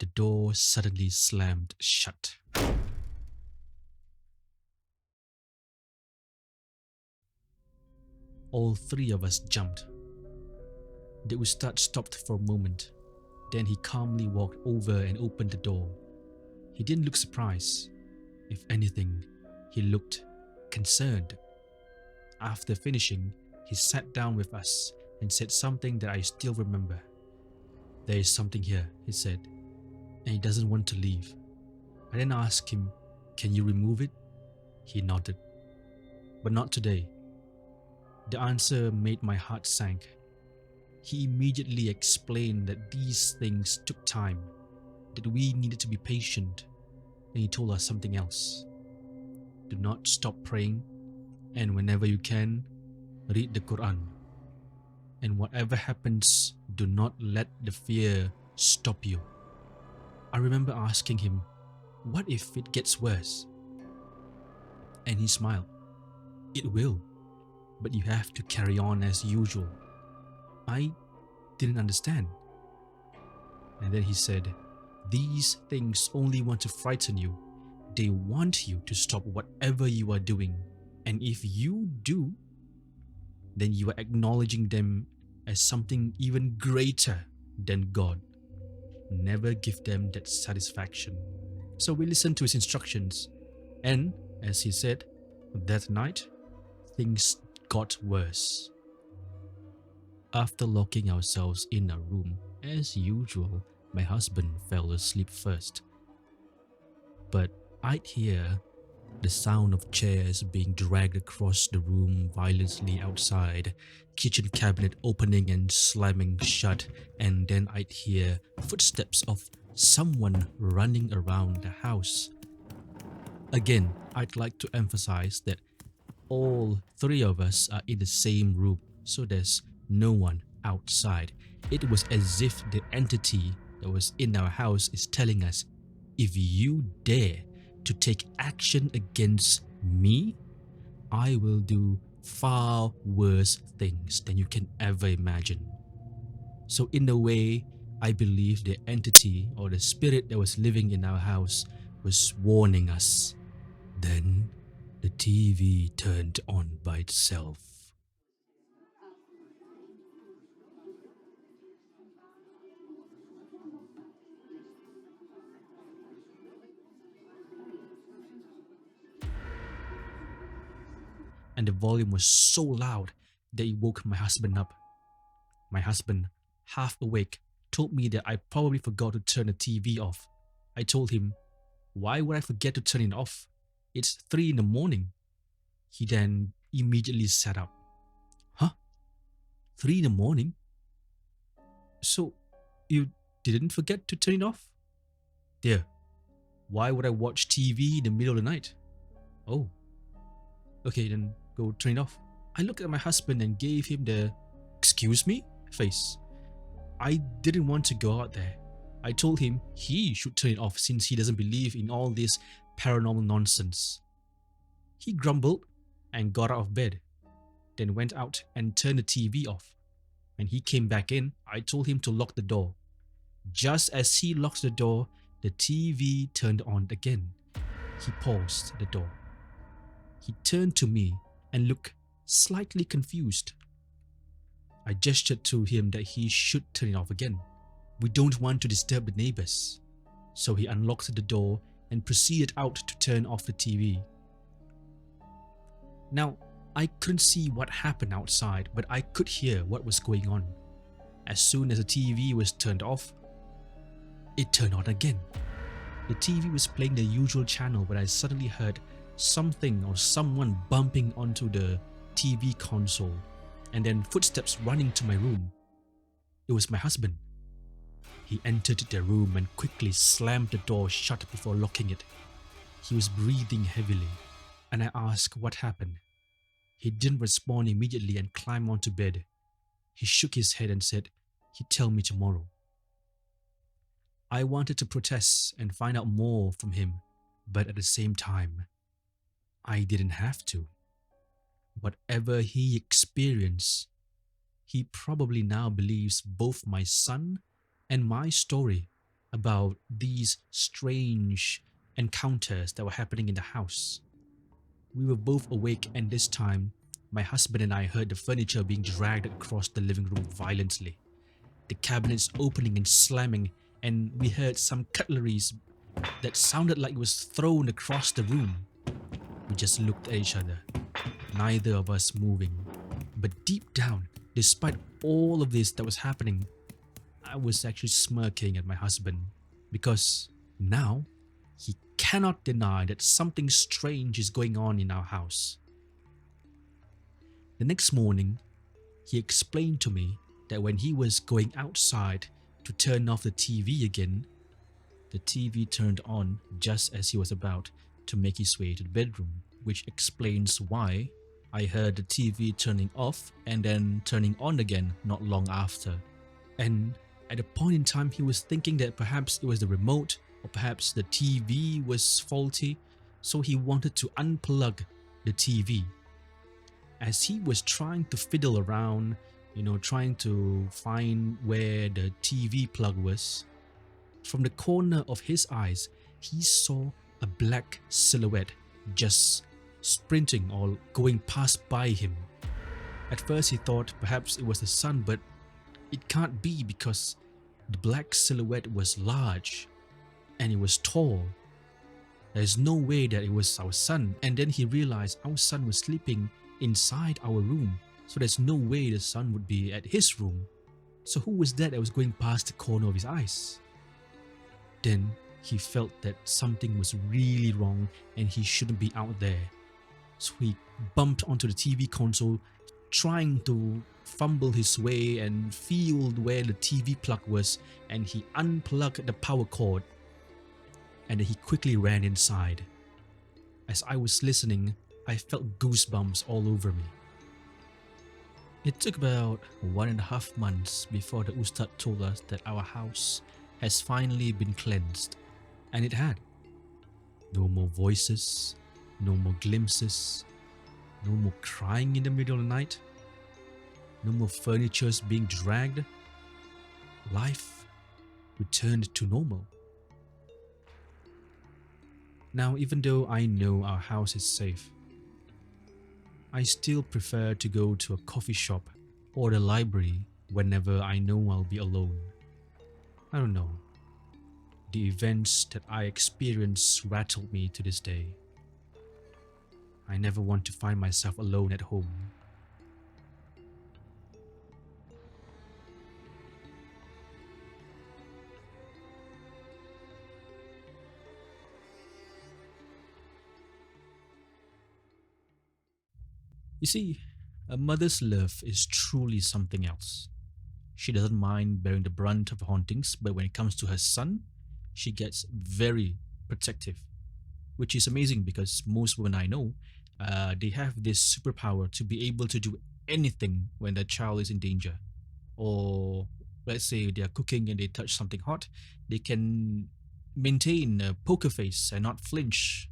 the door suddenly slammed shut. All 3 of us jumped. The Ustad stopped for a moment. Then he calmly walked over and opened the door. He didn't look surprised. If anything, he looked concerned. After finishing, he sat down with us and said something that I still remember. "There is something here," he said, "and he doesn't want to leave." I then asked him, "Can you remove it?" He nodded. "But not today." The answer made my heart sink. He immediately explained that these things took time, that we needed to be patient, and he told us something else. Do not stop praying, and whenever you can, read the Quran. And whatever happens, do not let the fear stop you. I remember asking him, "What if it gets worse?" And he smiled. "It will, but you have to carry on as usual." I didn't understand. And then he said, "These things only want to frighten you. They want you to stop whatever you are doing. And if you do, then you are acknowledging them as something even greater than God. Never give them that satisfaction." So we listened to his instructions. And, as he said, that night, things got worse. After locking ourselves in a room, as usual, my husband fell asleep first. But I'd hear the sound of chairs being dragged across the room violently outside, kitchen cabinet opening and slamming shut, and then I'd hear footsteps of someone running around the house. Again, I'd like to emphasize that all 3 of us are in the same room, so there's no one outside. It was as if the entity that was in our house is telling us, "If you dare to take action against me, I will do far worse things than you can ever imagine." So in a way, I believe the entity or the spirit that was living in our house was warning us. Then the TV turned on by itself. And the volume was so loud that it woke my husband up. My husband, half awake, told me that I probably forgot to turn the TV off. I told him, "Why would I forget to turn it off? It's 3 in the morning." He then immediately sat up. "Huh? 3 in the morning? So you didn't forget to turn it off?" "Dear, why would I watch TV in the middle of the night?" "Oh, okay, then go turn it off." I looked at my husband and gave him the "excuse me" face. I didn't want to go out there. I told him he should turn it off since he doesn't believe in all this paranormal nonsense. He grumbled and got out of bed, then went out and turned the TV off. When he came back in, I told him to lock the door. Just as he locks the door, the TV turned on again. He paused at the door. He turned to me and looked slightly confused. I gestured to him that he should turn it off again. We don't want to disturb the neighbors. So he unlocked the door and proceeded out to turn off the TV. Now, I couldn't see what happened outside, but I could hear what was going on. As soon as the TV was turned off, it turned on again. The TV was playing the usual channel, but I suddenly heard something or someone bumping onto the TV console, and then footsteps running to my room. It was my husband. He entered the room and quickly slammed the door shut before locking it. He was breathing heavily, and I asked what happened. He didn't respond immediately and climbed onto bed. He shook his head and said he'd tell me tomorrow. I wanted to protest and find out more from him, but at the same time, I didn't have to. Whatever he experienced, he probably now believes both my son and my story about these strange encounters that were happening in the house. We were both awake, and this time, my husband and I heard the furniture being dragged across the living room violently. The cabinets opening and slamming, and we heard some cutleries that sounded like it was thrown across the room. We just looked at each other, neither of us moving. But deep down, despite all of this that was happening, I was actually smirking at my husband, because now he cannot deny that something strange is going on in our house. The next morning, he explained to me that when he was going outside to turn off the TV again, the TV turned on just as he was about to make his way to the bedroom, which explains why I heard the TV turning off and then turning on again not long after. And at a point in time, he was thinking that perhaps it was the remote or perhaps the TV was faulty, so he wanted to unplug the TV. As he was trying to fiddle around, trying to find where the TV plug was, from the corner of his eyes, he saw a black silhouette just sprinting or going past by him. At first he thought perhaps it was the sun, but it can't be because the black silhouette was large and it was tall. There's no way that it was our son. And then he realized our son was sleeping inside our room, so there's no way the son would be at his room. So who was that was going past the corner of his eyes? Then he felt that something was really wrong and he shouldn't be out there. So he bumped onto the TV console, trying to fumble his way and feel where the TV plug was, and he unplugged the power cord, and then he quickly ran inside. As I was listening, I felt goosebumps all over me. It took about 1.5 months before the Ustad told us that our house has finally been cleansed, and it had. No more voices, no more glimpses, no more crying in the middle of the night, no more furnitures being dragged. Life returned to normal. Now, even though I know our house is safe, I still prefer to go to a coffee shop or the library whenever I know I'll be alone. I don't know. The events that I experienced rattled me to this day. I never want to find myself alone at home. You see, a mother's love is truly something else. She doesn't mind bearing the brunt of hauntings, but when it comes to her son, she gets very protective, which is amazing because most women I know, they have this superpower to be able to do anything when their child is in danger. Or let's say they are cooking and they touch something hot, they can maintain a poker face and not flinch.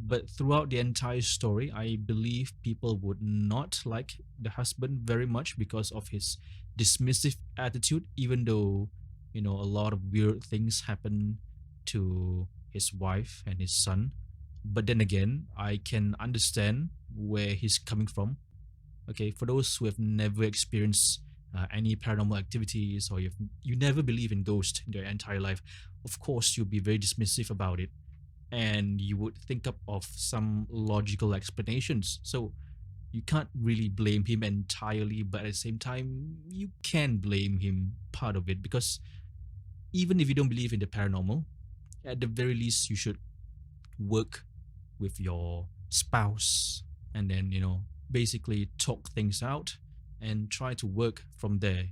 But throughout the entire story, I believe people would not like the husband very much because of his dismissive attitude, even though A lot of weird things happen to his wife and his son. But then again, I can understand where he's coming from. Okay, for those who have never experienced any paranormal activities, or you never believe in ghosts in their entire life, of course you'll be very dismissive about it, and you would think up of some logical explanations. So you can't really blame him entirely, but at the same time, you can blame him part of it, because even if you don't believe in the paranormal, at the very least, you should work with your spouse, and then, basically talk things out and try to work from there.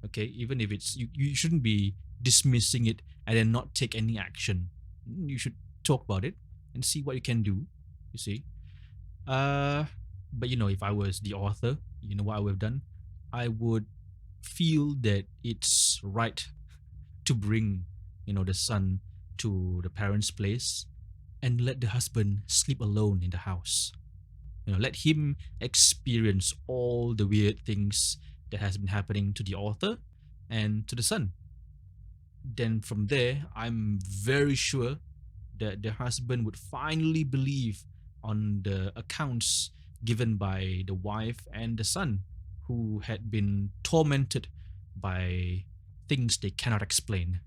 Okay, even if you shouldn't be dismissing it and then not take any action. You should talk about it and see what you can do, you see. uh but if I was the author, you know what I would have done? I would feel that it's right to bring, the son to the parents' place and let the husband sleep alone in the house. Let him experience all the weird things that has been happening to the author and to the son. Then from there, I'm very sure that the husband would finally believe on the accounts given by the wife and the son, who had been tormented by things they cannot explain.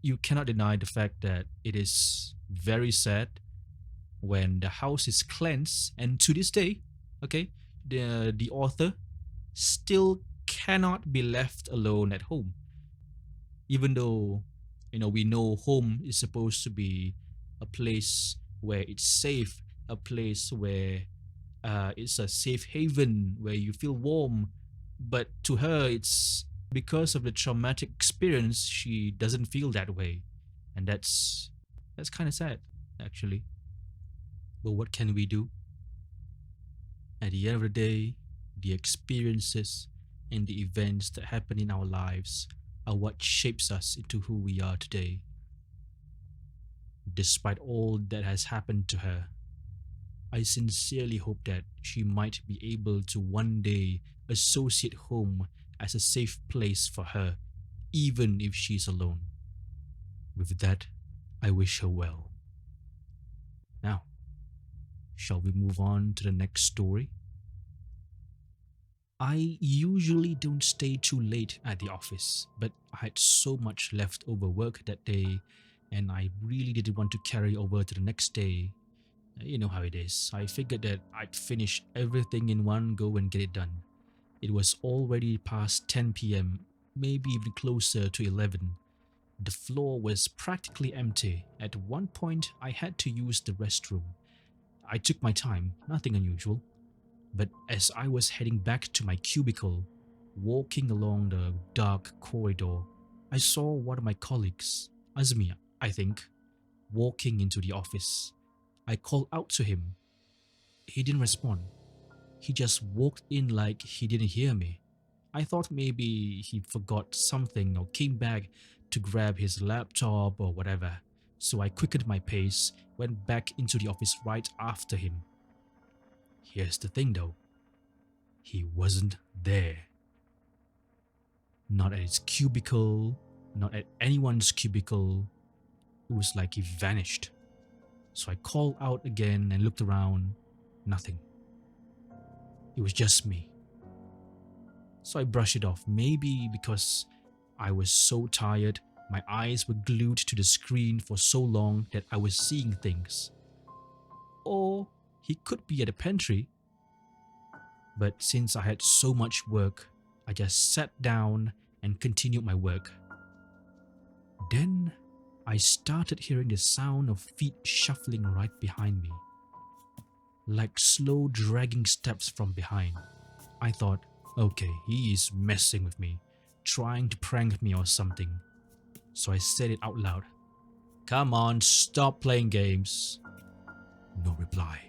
You cannot deny the fact that it is very sad when the house is cleansed, and to this day, okay, the author still cannot be left alone at home, even though we know home is supposed to be a place where it's safe, a place where it's a safe haven where you feel warm. But to her, it's because of the traumatic experience, she doesn't feel that way, and that's kind of sad, actually. But what can we do? At the end of the day, the experiences and the events that happen in our lives are what shapes us into who we are today. Despite all that has happened to her, I sincerely hope that she might be able to one day associate home as a safe place for her, even if she's alone. With that, I wish her well. Now, shall we move on to the next story? I usually don't stay too late at the office, but I had so much leftover work that day, and I really didn't want to carry over to the next day. You know how it is. I figured that I'd finish everything in one go and get it done. It was already past 10 p.m., maybe even closer to 11. The floor was practically empty. At one point, I had to use the restroom. I took my time, nothing unusual. But as I was heading back to my cubicle, walking along the dark corridor, I saw one of my colleagues, Azmi, I think, walking into the office. I called out to him. He didn't respond. He just walked in like he didn't hear me. I thought maybe he forgot something or came back to grab his laptop or whatever. So I quickened my pace, went back into the office right after him. Here's the thing though. He wasn't there. Not at his cubicle, not at anyone's cubicle. It was like he vanished. So I called out again and looked around. Nothing. It was just me. So I brushed it off, maybe because I was so tired, my eyes were glued to the screen for so long that I was seeing things. Or he could be at the pantry. But since I had so much work, I just sat down and continued my work. Then I started hearing the sound of feet shuffling right behind me, like slow dragging steps from behind. I thought, okay, he is messing with me, trying to prank me or something. So I said it out loud. Come on, stop playing games. No reply.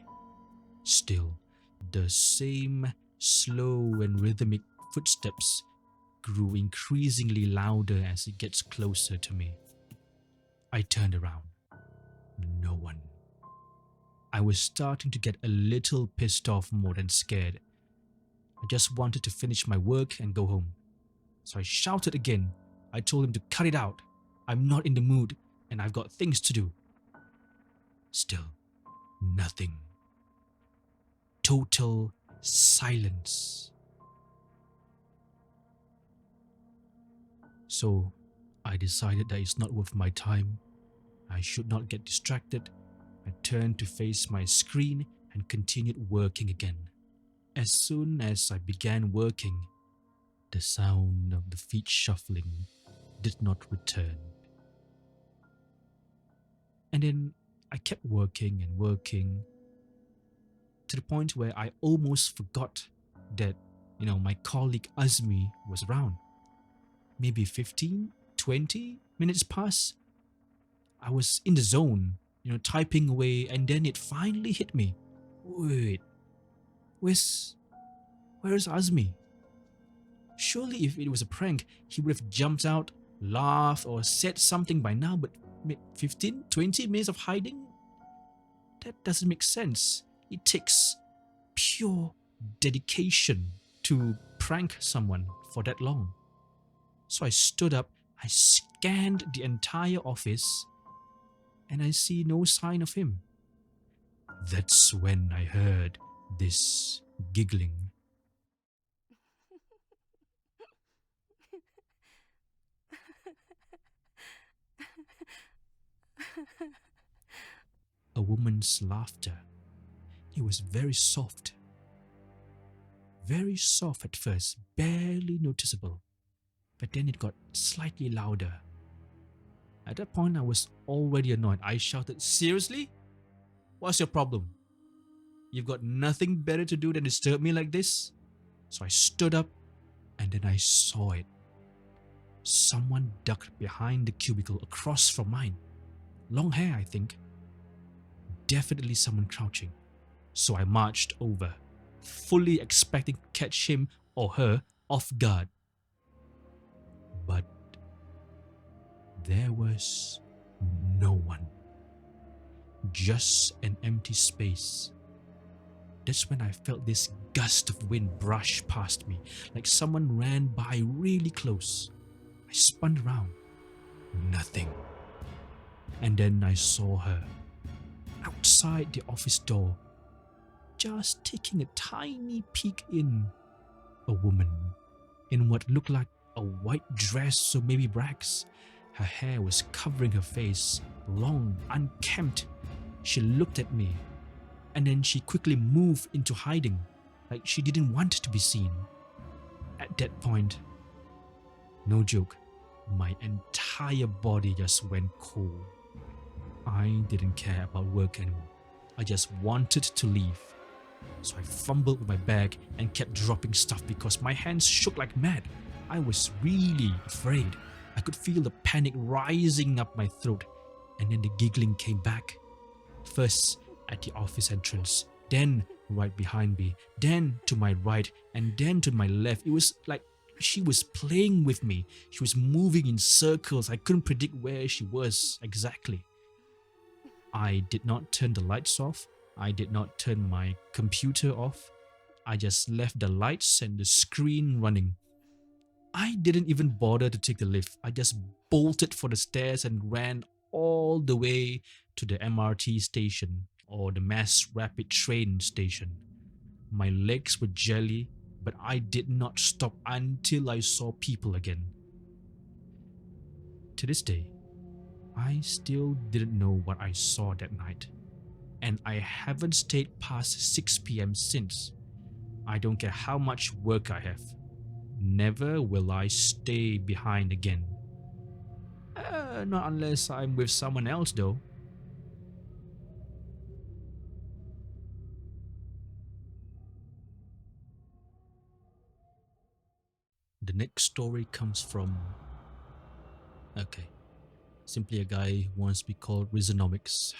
Still, the same slow and rhythmic footsteps grew increasingly louder as it gets closer to me. I turned around. No one. I was starting to get a little pissed off more than scared. I just wanted to finish my work and go home. So I shouted again. I told him to cut it out. I'm not in the mood and I've got things to do. Still, nothing. Total silence. So I decided that it's not worth my time. I should not get distracted. I turned to face my screen and continued working again. As soon as I began working, the sound of the feet shuffling did not return. And then I kept working and working to the point where I almost forgot that, my colleague Azmi was around. Maybe 15, 20 minutes passed. I was in the zone, typing away, and then it finally hit me. Wait, where's Azmi? Surely if it was a prank, he would have jumped out, laughed, or said something by now, but 15, 20 minutes of hiding? That doesn't make sense. It takes pure dedication to prank someone for that long. So I stood up, I scanned the entire office, and I see no sign of him. That's when I heard this giggling. A woman's laughter. It was very soft. Very soft at first, barely noticeable. But then it got slightly louder. At that point, I was already annoyed. I shouted, "Seriously? What's your problem? You've got nothing better to do than disturb me like this?" So I stood up and then I saw it. Someone ducked behind the cubicle across from mine. Long hair, I think. Definitely someone crouching. So I marched over, fully expecting to catch him or her off guard. But there was no one. Just an empty space. That's when I felt this gust of wind brush past me, like someone ran by really close. I spun around. Nothing. And then I saw her outside the office door, just taking a tiny peek in. A woman in what looked like a white dress or maybe rags. Her hair was covering her face, long, unkempt. She looked at me, and then she quickly moved into hiding, like she didn't want to be seen. At that point, no joke, my entire body just went cold. I didn't care about work anymore. I just wanted to leave. So I fumbled with my bag and kept dropping stuff because my hands shook like mad. I was really afraid. I could feel the panic rising up my throat, and then the giggling came back. First at the office entrance, then right behind me, then to my right, and then to my left. It was like she was playing with me. She was moving in circles. I couldn't predict where she was exactly. I did not turn the lights off. I did not turn my computer off. I just left the lights and the screen running. I didn't even bother to take the lift. I just bolted for the stairs and ran all the way to the MRT station or the Mass Rapid Train station. My legs were jelly, but I did not stop until I saw people again. To this day, I still didn't know what I saw that night, and I haven't stayed past 6 p.m. since. I don't care how much work I have. Never will I stay behind again. Not unless I'm with someone else though. The next story comes from... simply a guy who wants to be called Reasonomics.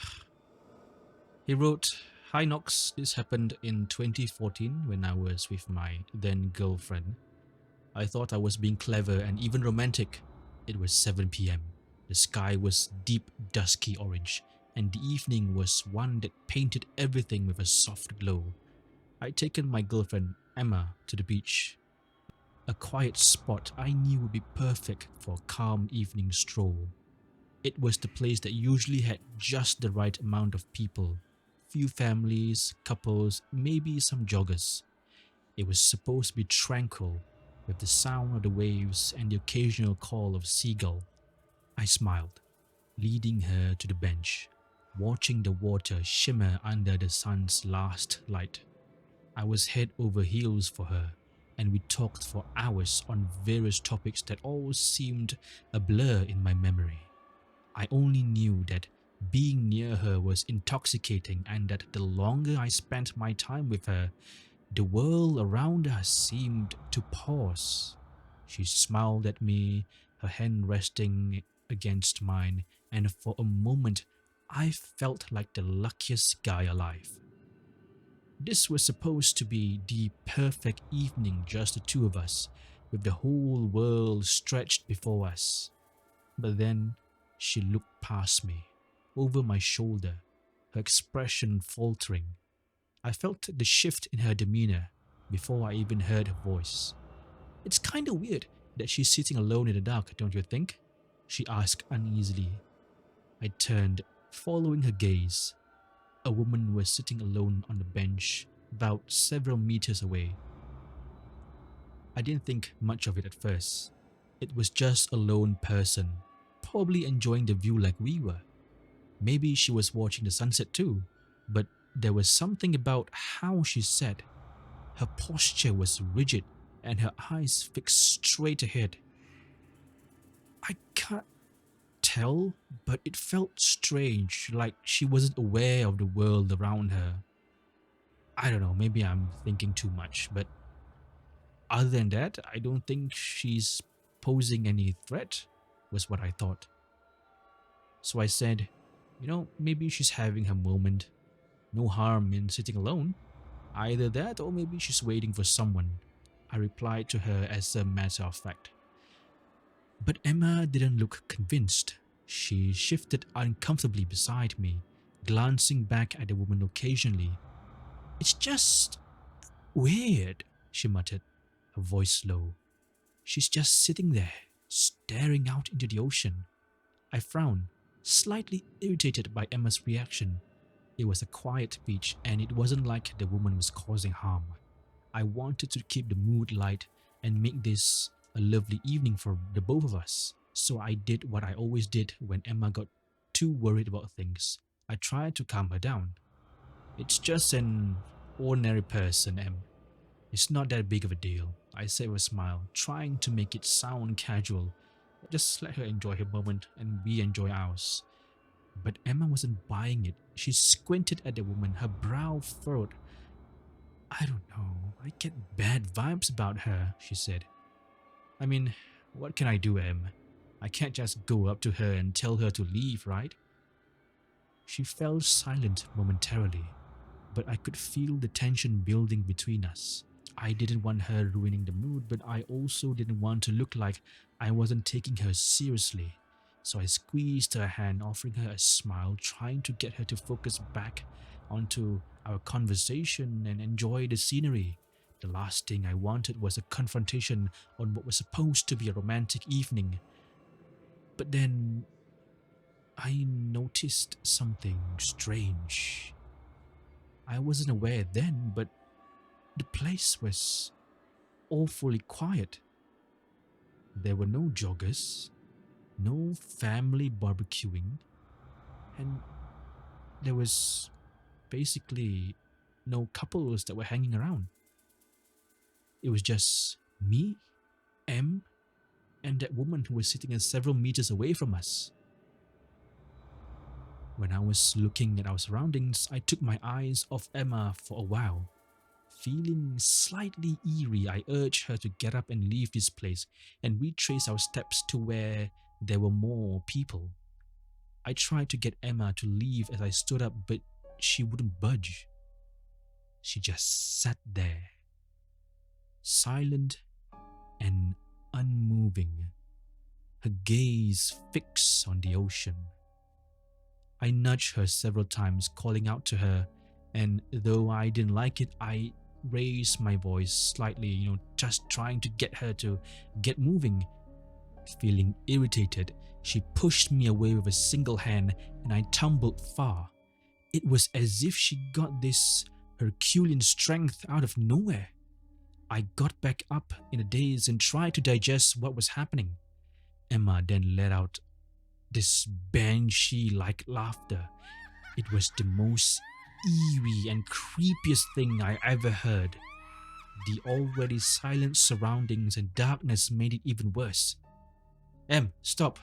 He wrote, "Hi Nox, this happened in 2014 when I was with my then girlfriend. I thought I was being clever and even romantic. It was 7 p.m. The sky was deep dusky orange, and the evening was one that painted everything with a soft glow. I'd taken my girlfriend Emma to the beach. a quiet spot I knew would be perfect for a calm evening stroll. It was the place that usually had just the right amount of people, few families, couples, maybe some joggers. It was supposed to be tranquil, with the sound of the waves and the occasional call of a seagull. I smiled, leading her to the bench, watching the water shimmer under the sun's last light. I was head over heels for her, and we talked for hours on various topics that all seemed a blur in my memory. I only knew that being near her was intoxicating and that the longer I spent my time with her, the world around us seemed to pause. She smiled at me, her hand resting against mine, and for a moment I felt like the luckiest guy alive. This was supposed to be the perfect evening, just the two of us, with the whole world stretched before us. But then she looked past me, over my shoulder, her expression faltering. I felt the shift in her demeanor before I even heard her voice. "It's kinda weird that she's sitting alone in the dark, don't you think?" she asked uneasily. I turned, following her gaze. A woman was sitting alone on the bench, about several meters away. I didn't think much of it at first. It was just a lone person, probably enjoying the view like we were. Maybe she was watching the sunset too, but there was something about how she sat. Her posture was rigid and her eyes fixed straight ahead. I can't tell, but it felt strange, like she wasn't aware of the world around her. I don't know, maybe I'm thinking too much, but other than that, I don't think she's posing any threat, was what I thought. So I said, maybe she's having her moment. No harm in sitting alone. Either that or maybe she's waiting for someone. I replied to her as a matter of fact. But Emma didn't look convinced. She shifted uncomfortably beside me, glancing back at the woman occasionally. "It's just weird," she muttered, her voice low. "She's just sitting there, staring out into the ocean." I frowned, slightly irritated by Emma's reaction. It was a quiet beach and it wasn't like the woman was causing harm. I wanted to keep the mood light and make this a lovely evening for the both of us. So I did what I always did when Emma got too worried about things. I tried to calm her down. "It's just an ordinary person, Em. It's not that big of a deal," I said with a smile, trying to make it sound casual. Just let her enjoy her moment and we enjoy ours. But Emma wasn't buying it. She squinted at the woman, her brow furrowed. "I don't know. I get bad vibes about her," she said. "I mean, what can I do, Em? I can't just go up to her and tell her to leave, right?" She fell silent momentarily, but I could feel the tension building between us. I didn't want her ruining the mood, but I also didn't want to look like I wasn't taking her seriously. So I squeezed her hand, offering her a smile, trying to get her to focus back onto our conversation and enjoy the scenery. The last thing I wanted was a confrontation on what was supposed to be a romantic evening. But then I noticed something strange. I wasn't aware then, but the place was awfully quiet. There were no joggers, no family barbecuing, and there was basically no couples that were hanging around. It was just me, Em, and that woman who was sitting several meters away from us. When I was looking at our surroundings, I took my eyes off Emma for a while. Feeling slightly eerie, I urged her to get up and leave this place and retrace our steps to where there were more people. I tried to get Emma to leave as I stood up, but she wouldn't budge. She just sat there, silent and unmoving, her gaze fixed on the ocean. I nudged her several times, calling out to her, and though I didn't like it, I raised my voice slightly, just trying to get her to get moving. Feeling irritated, she pushed me away with a single hand and I tumbled far. It was as if she got this Herculean strength out of nowhere. I got back up in a daze and tried to digest what was happening. Emma then let out this banshee-like laughter. It was the most eerie and creepiest thing I ever heard. The already silent surroundings and darkness made it even worse. Em, stop.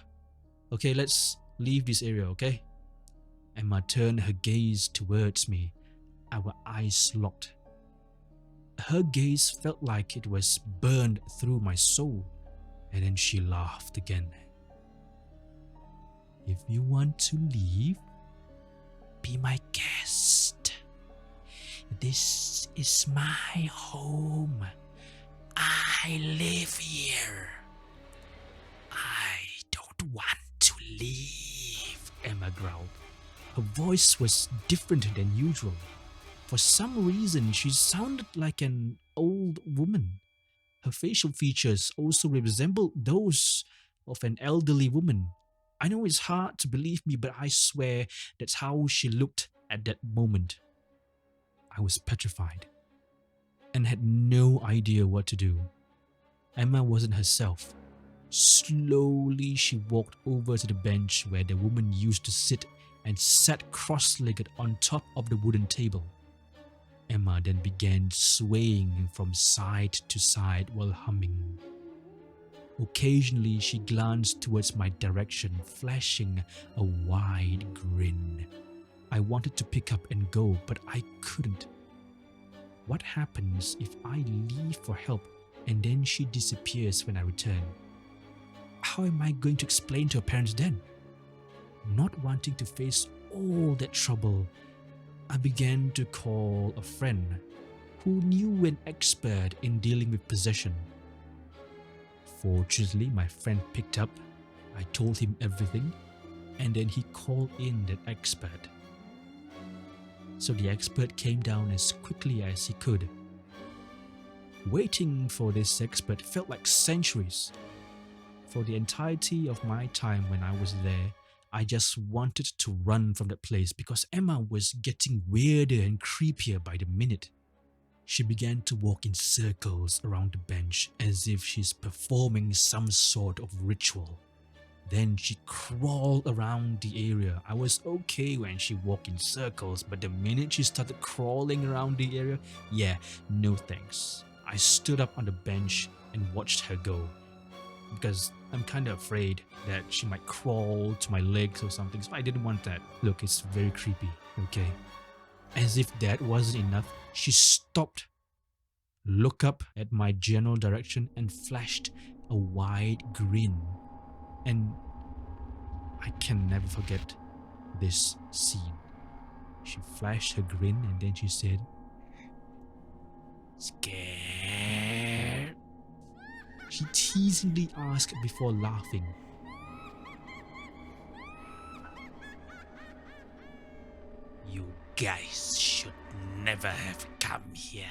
Okay, let's leave this area, okay? Emma turned her gaze towards me. Our eyes locked. Her gaze felt like it was burned through my soul, and then she laughed again. If you want to leave, be my guest. This is my home. I live here. I don't want to leave, Emma growled. Her voice was different than usual. For some reason, she sounded like an old woman. Her facial features also resembled those of an elderly woman. I know it's hard to believe me, but I swear that's how she looked at that moment. I was petrified and had no idea what to do. Emma wasn't herself. Slowly, she walked over to the bench where the woman used to sit and sat cross-legged on top of the wooden table. Emma then began swaying from side to side while humming. Occasionally, she glanced towards my direction, flashing a wide grin. I wanted to pick up and go, but I couldn't. What happens if I leave for help and then she disappears when I return? How am I going to explain to her parents then? Not wanting to face all that trouble, I began to call a friend who knew an expert in dealing with possession. Fortunately, my friend picked up. I told him everything, and then he called in that expert. So the expert came down as quickly as he could. Waiting for this expert felt like centuries. For the entirety of my time when I was there, I just wanted to run from that place because Emma was getting weirder and creepier by the minute. She began to walk in circles around the bench as if she's performing some sort of ritual. Then she crawled around the area. I was okay when she walked in circles, but the minute she started crawling around the area, no thanks. I stood up on the bench and watched her go, because I'm kind of afraid that she might crawl to my legs or something, so I didn't want that. Look, it's very creepy, okay? As if that wasn't enough, she stopped, looked up at my general direction and flashed a wide grin. And I can never forget this scene. She flashed her grin and then she said, "Scared?" She teasingly asked before laughing. "You guys should never have come here.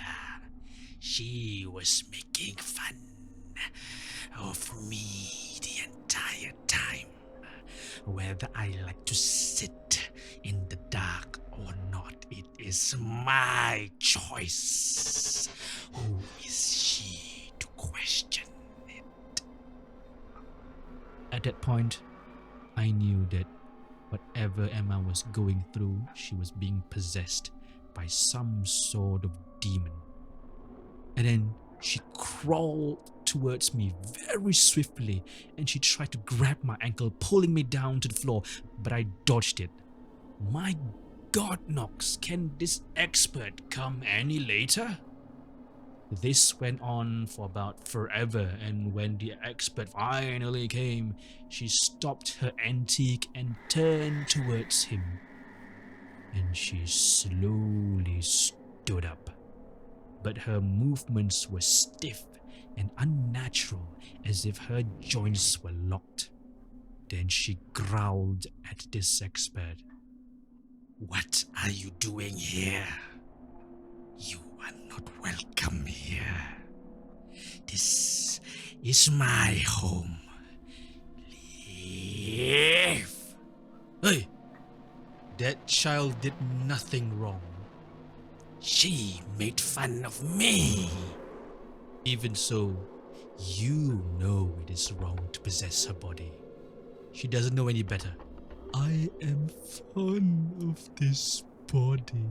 She was making fun of me the entire time. Whether I like to sit in the dark or not, it is my choice. Who is she to question it?" At that point, I knew that whatever Emma was going through, she was being possessed by some sort of demon. And then she crawled towards me very swiftly and she tried to grab my ankle, pulling me down to the floor, but I dodged it. My God, Knox, can this expert come any later? This went on for about forever, and when the expert finally came, she stopped her antique and turned towards him. And she slowly stood up. But her movements were stiff and unnatural, as if her joints were locked. Then she growled at this expert. "What are you doing here?" You are not welcome here. This is my home. Leave. Hey, that child did nothing wrong. She made fun of me. Even so, you know it is wrong to possess her body. She doesn't know any better. I am fond of this body.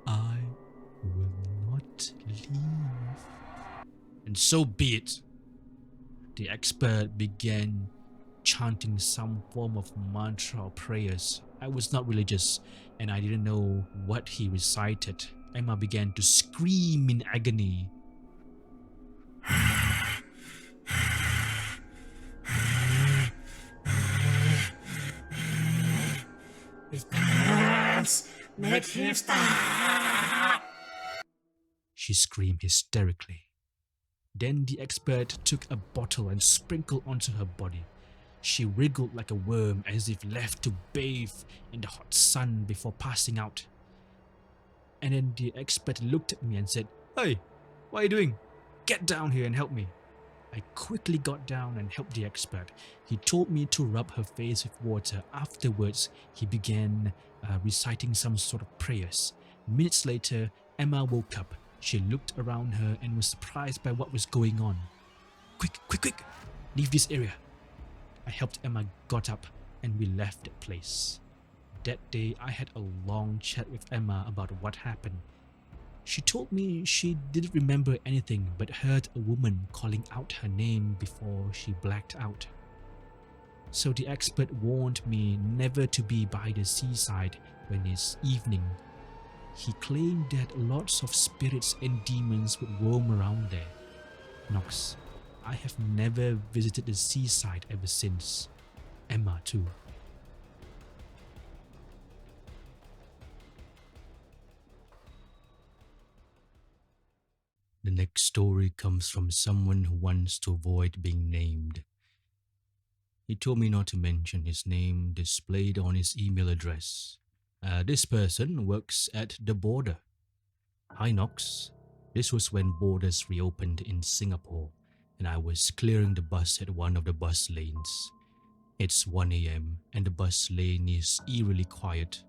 I will not leave. And so be it. The expert began chanting some form of mantra or prayers. I was not religious and I didn't know what he recited. Emma began to scream in agony. His parents made him stop. She screamed hysterically. Then the expert took a bottle and sprinkled onto her body. She wriggled like a worm as if left to bathe in the hot sun before passing out. And then the expert looked at me and said, "Hey, what are you doing? Get down here and help me." I quickly got down and helped the expert. He told me to rub her face with water. Afterwards, he began reciting some sort of prayers. Minutes later, Emma woke up. She looked around her and was surprised by what was going on. Quick, quick, quick! Leave this area. I helped Emma got up and we left the place. That day, I had a long chat with Emma about what happened. She told me she didn't remember anything but heard a woman calling out her name before she blacked out. So the expert warned me never to be by the seaside when it's evening. He claimed that lots of spirits and demons would roam around there. Knox, I have never visited the seaside ever since. Emma too. The next story comes from someone who wants to avoid being named. He told me not to mention his name displayed on his email address. This person works at the border. Hi Knox. This was when borders reopened in Singapore and I was clearing the bus at one of the bus lanes. It's 1 a.m. and the bus lane is eerily quiet.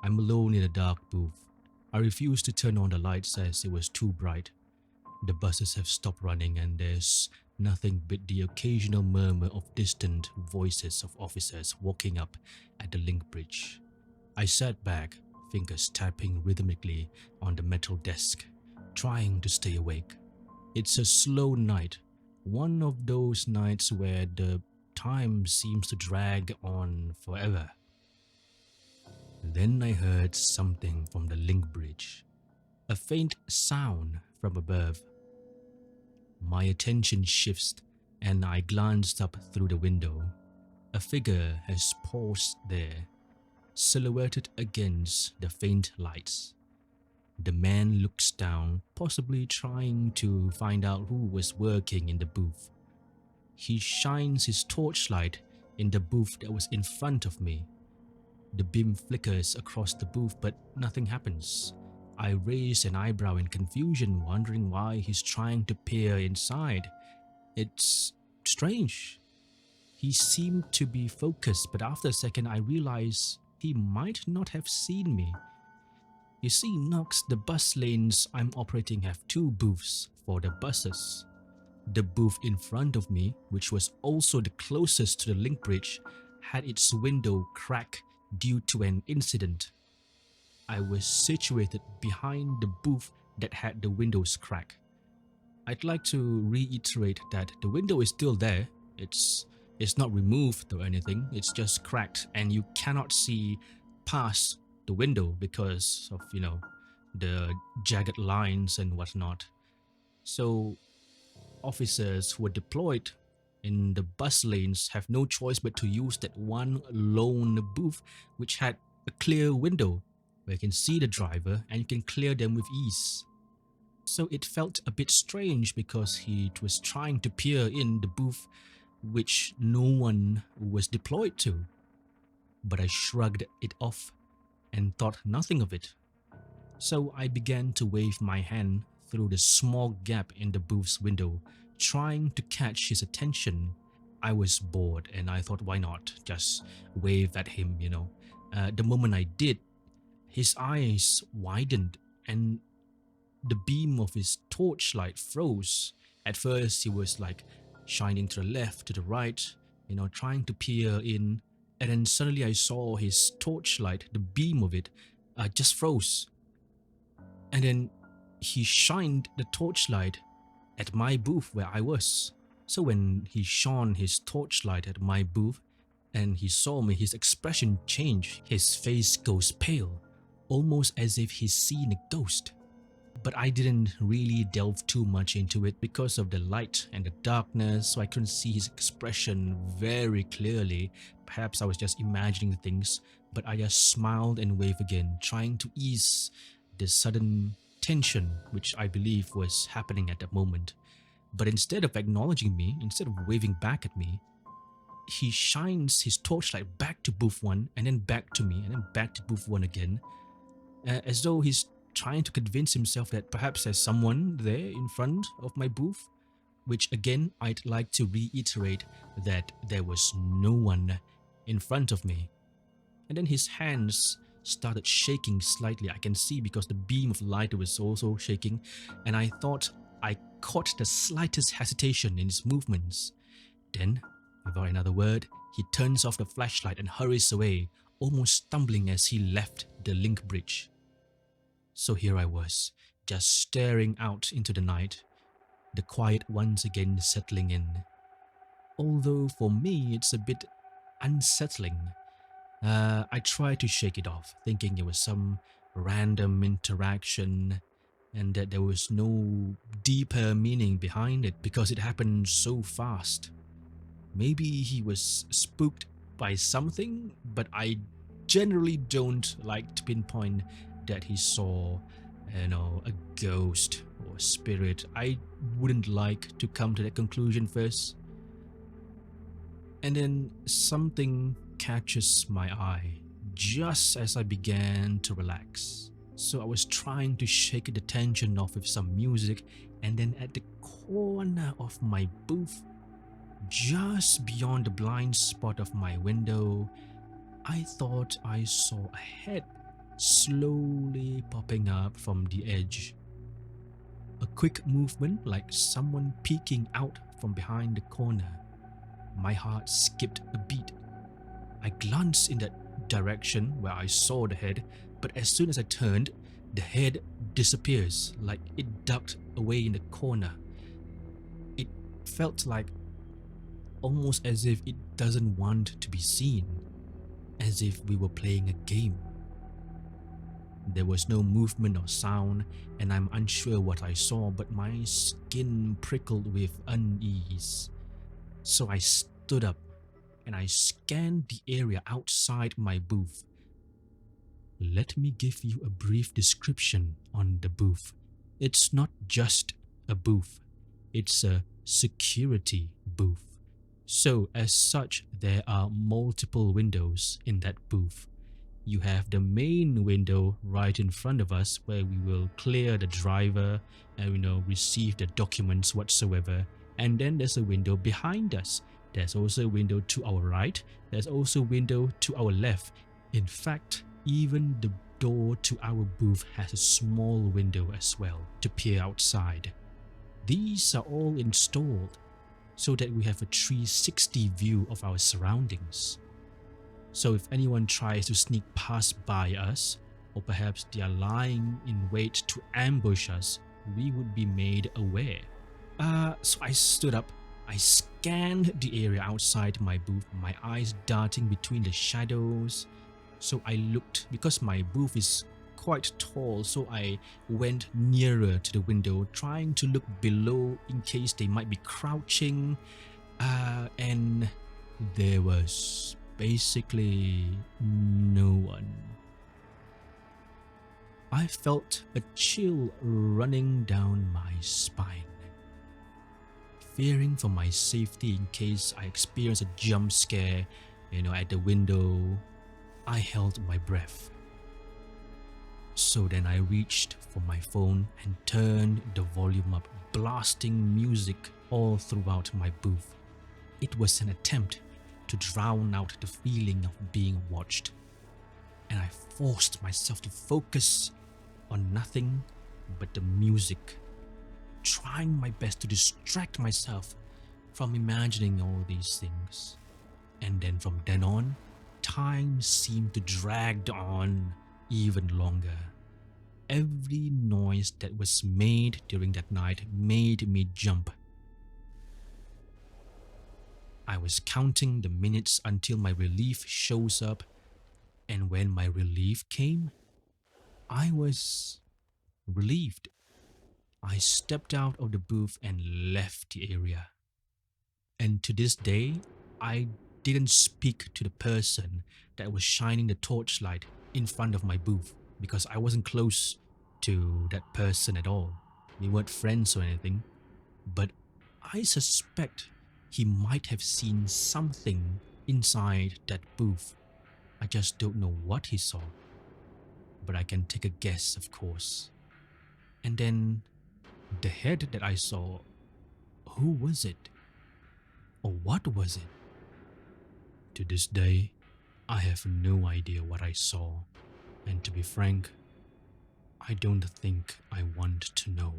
I'm alone in a dark booth. I refused to turn on the lights as it was too bright. The buses have stopped running and there's nothing but the occasional murmur of distant voices of officers walking up at the link bridge. I sat back, fingers tapping rhythmically on the metal desk, trying to stay awake. It's a slow night, one of those nights where the time seems to drag on forever. Then I heard something from the link bridge, a faint sound from above. My attention shifts and I glanced up through the window. A figure has paused there, silhouetted against the faint lights. The man looks down, possibly trying to find out who was working in the booth. He shines his torchlight in the booth that was in front of me. The beam flickers across the booth, but nothing happens. I raise an eyebrow in confusion, wondering why he's trying to peer inside. It's strange. He seemed to be focused, but after a second I realize he might not have seen me. You see, Knox, the bus lanes I'm operating have two booths for the buses. The booth in front of me, which was also the closest to the link bridge, had its window cracked due to an incident. I was situated behind the booth that had the windows cracked. I'd like to reiterate that the window is still there. It's not removed or anything. It's just cracked and you cannot see past the window because of, the jagged lines and whatnot. So officers who were deployed in the bus lanes have no choice but to use that one lone booth which had a clear window where you can see the driver and you can clear them with ease. So it felt a bit strange because he was trying to peer in the booth which no one was deployed to. But I shrugged it off and thought nothing of it. So I began to wave my hand through the small gap in the booth's window, trying to catch his attention. I was bored and I thought, why not just wave at him. The moment I did, his eyes widened and the beam of his torchlight froze. At first, he was like shining to the left, to the right, trying to peer in. And then suddenly I saw his torchlight, the beam of it, just froze. And then he shined the torchlight at my booth where I was. So when he shone his torchlight at my booth and he saw me, his expression changed. His face goes pale, almost as if he's seen a ghost. But I didn't really delve too much into it because of the light and the darkness, so I couldn't see his expression very clearly. Perhaps I was just imagining things, but I just smiled and waved again, trying to ease the sudden tension which I believe was happening at that moment. But instead of acknowledging me, instead of waving back at me, he shines his torchlight back to booth 1 and then back to me and then back to booth 1 again, as though he's trying to convince himself that perhaps there's someone there in front of my booth, which again I'd like to reiterate that there was no one in front of me. And then his hands started shaking slightly. I can see because the beam of light was also shaking, and I thought I caught the slightest hesitation in his movements. Then, without another word, he turns off the flashlight and hurries away, almost stumbling as he left the link bridge. So here I was, just staring out into the night, the quiet once again settling in. Although for me it's a bit unsettling. I tried to shake it off, thinking it was some random interaction and that there was no deeper meaning behind it because it happened so fast. Maybe he was spooked by something, but I generally don't like to pinpoint that he saw, a ghost or spirit. I wouldn't like to come to that conclusion first. And then something catches my eye just as I began to relax. So I was trying to shake the tension off with some music, and then at the corner of my booth, just beyond the blind spot of my window, I thought I saw a head slowly popping up from the edge. A quick movement like someone peeking out from behind the corner. My heart skipped a beat. I glanced in that direction where I saw the head, but as soon as I turned, the head disappears like it ducked away in the corner. It felt like almost as if it doesn't want to be seen, as if we were playing a game. There was no movement or sound, and I'm unsure what I saw, but my skin prickled with unease. So I stood up and I scanned the area outside my booth. Let me give you a brief description on the booth. It's not just a booth, it's a security booth. So as such, there are multiple windows in that booth. You have the main window right in front of us where we will clear the driver and receive the documents whatsoever. And then there's a window behind us. There's also a window to our right. There's also a window to our left. In fact, even the door to our booth has a small window as well to peer outside. These are all installed so that we have a 360 view of our surroundings. So if anyone tries to sneak past by us, or perhaps they are lying in wait to ambush us, we would be made aware. So I stood up, I scanned the area outside my booth, my eyes darting between the shadows. So I looked, because my booth is quite tall, so I went nearer to the window, trying to look below in case they might be crouching, and there was basically no one. I felt a chill running down my spine. Fearing for my safety in case I experienced a jump scare, at the window, I held my breath. So then I reached for my phone and turned the volume up, blasting music all throughout my booth. It was an attempt to drown out the feeling of being watched, and I forced myself to focus on nothing but the music, trying my best to distract myself from imagining all these things. And then from then on, time seemed to drag on even longer. Every noise that was made during that night made me jump. I was counting the minutes until my relief shows up, and when my relief came, I was relieved. I stepped out of the booth and left the area. And to this day, I didn't speak to the person that was shining the torchlight in front of my booth because I wasn't close to that person at all. We weren't friends or anything, but I suspect he might have seen something inside that booth. I just don't know what he saw, but I can take a guess, of course. And then the head that I saw, who was it? Or what was it? To this day, I have no idea what I saw, and to be frank, I don't think I want to know.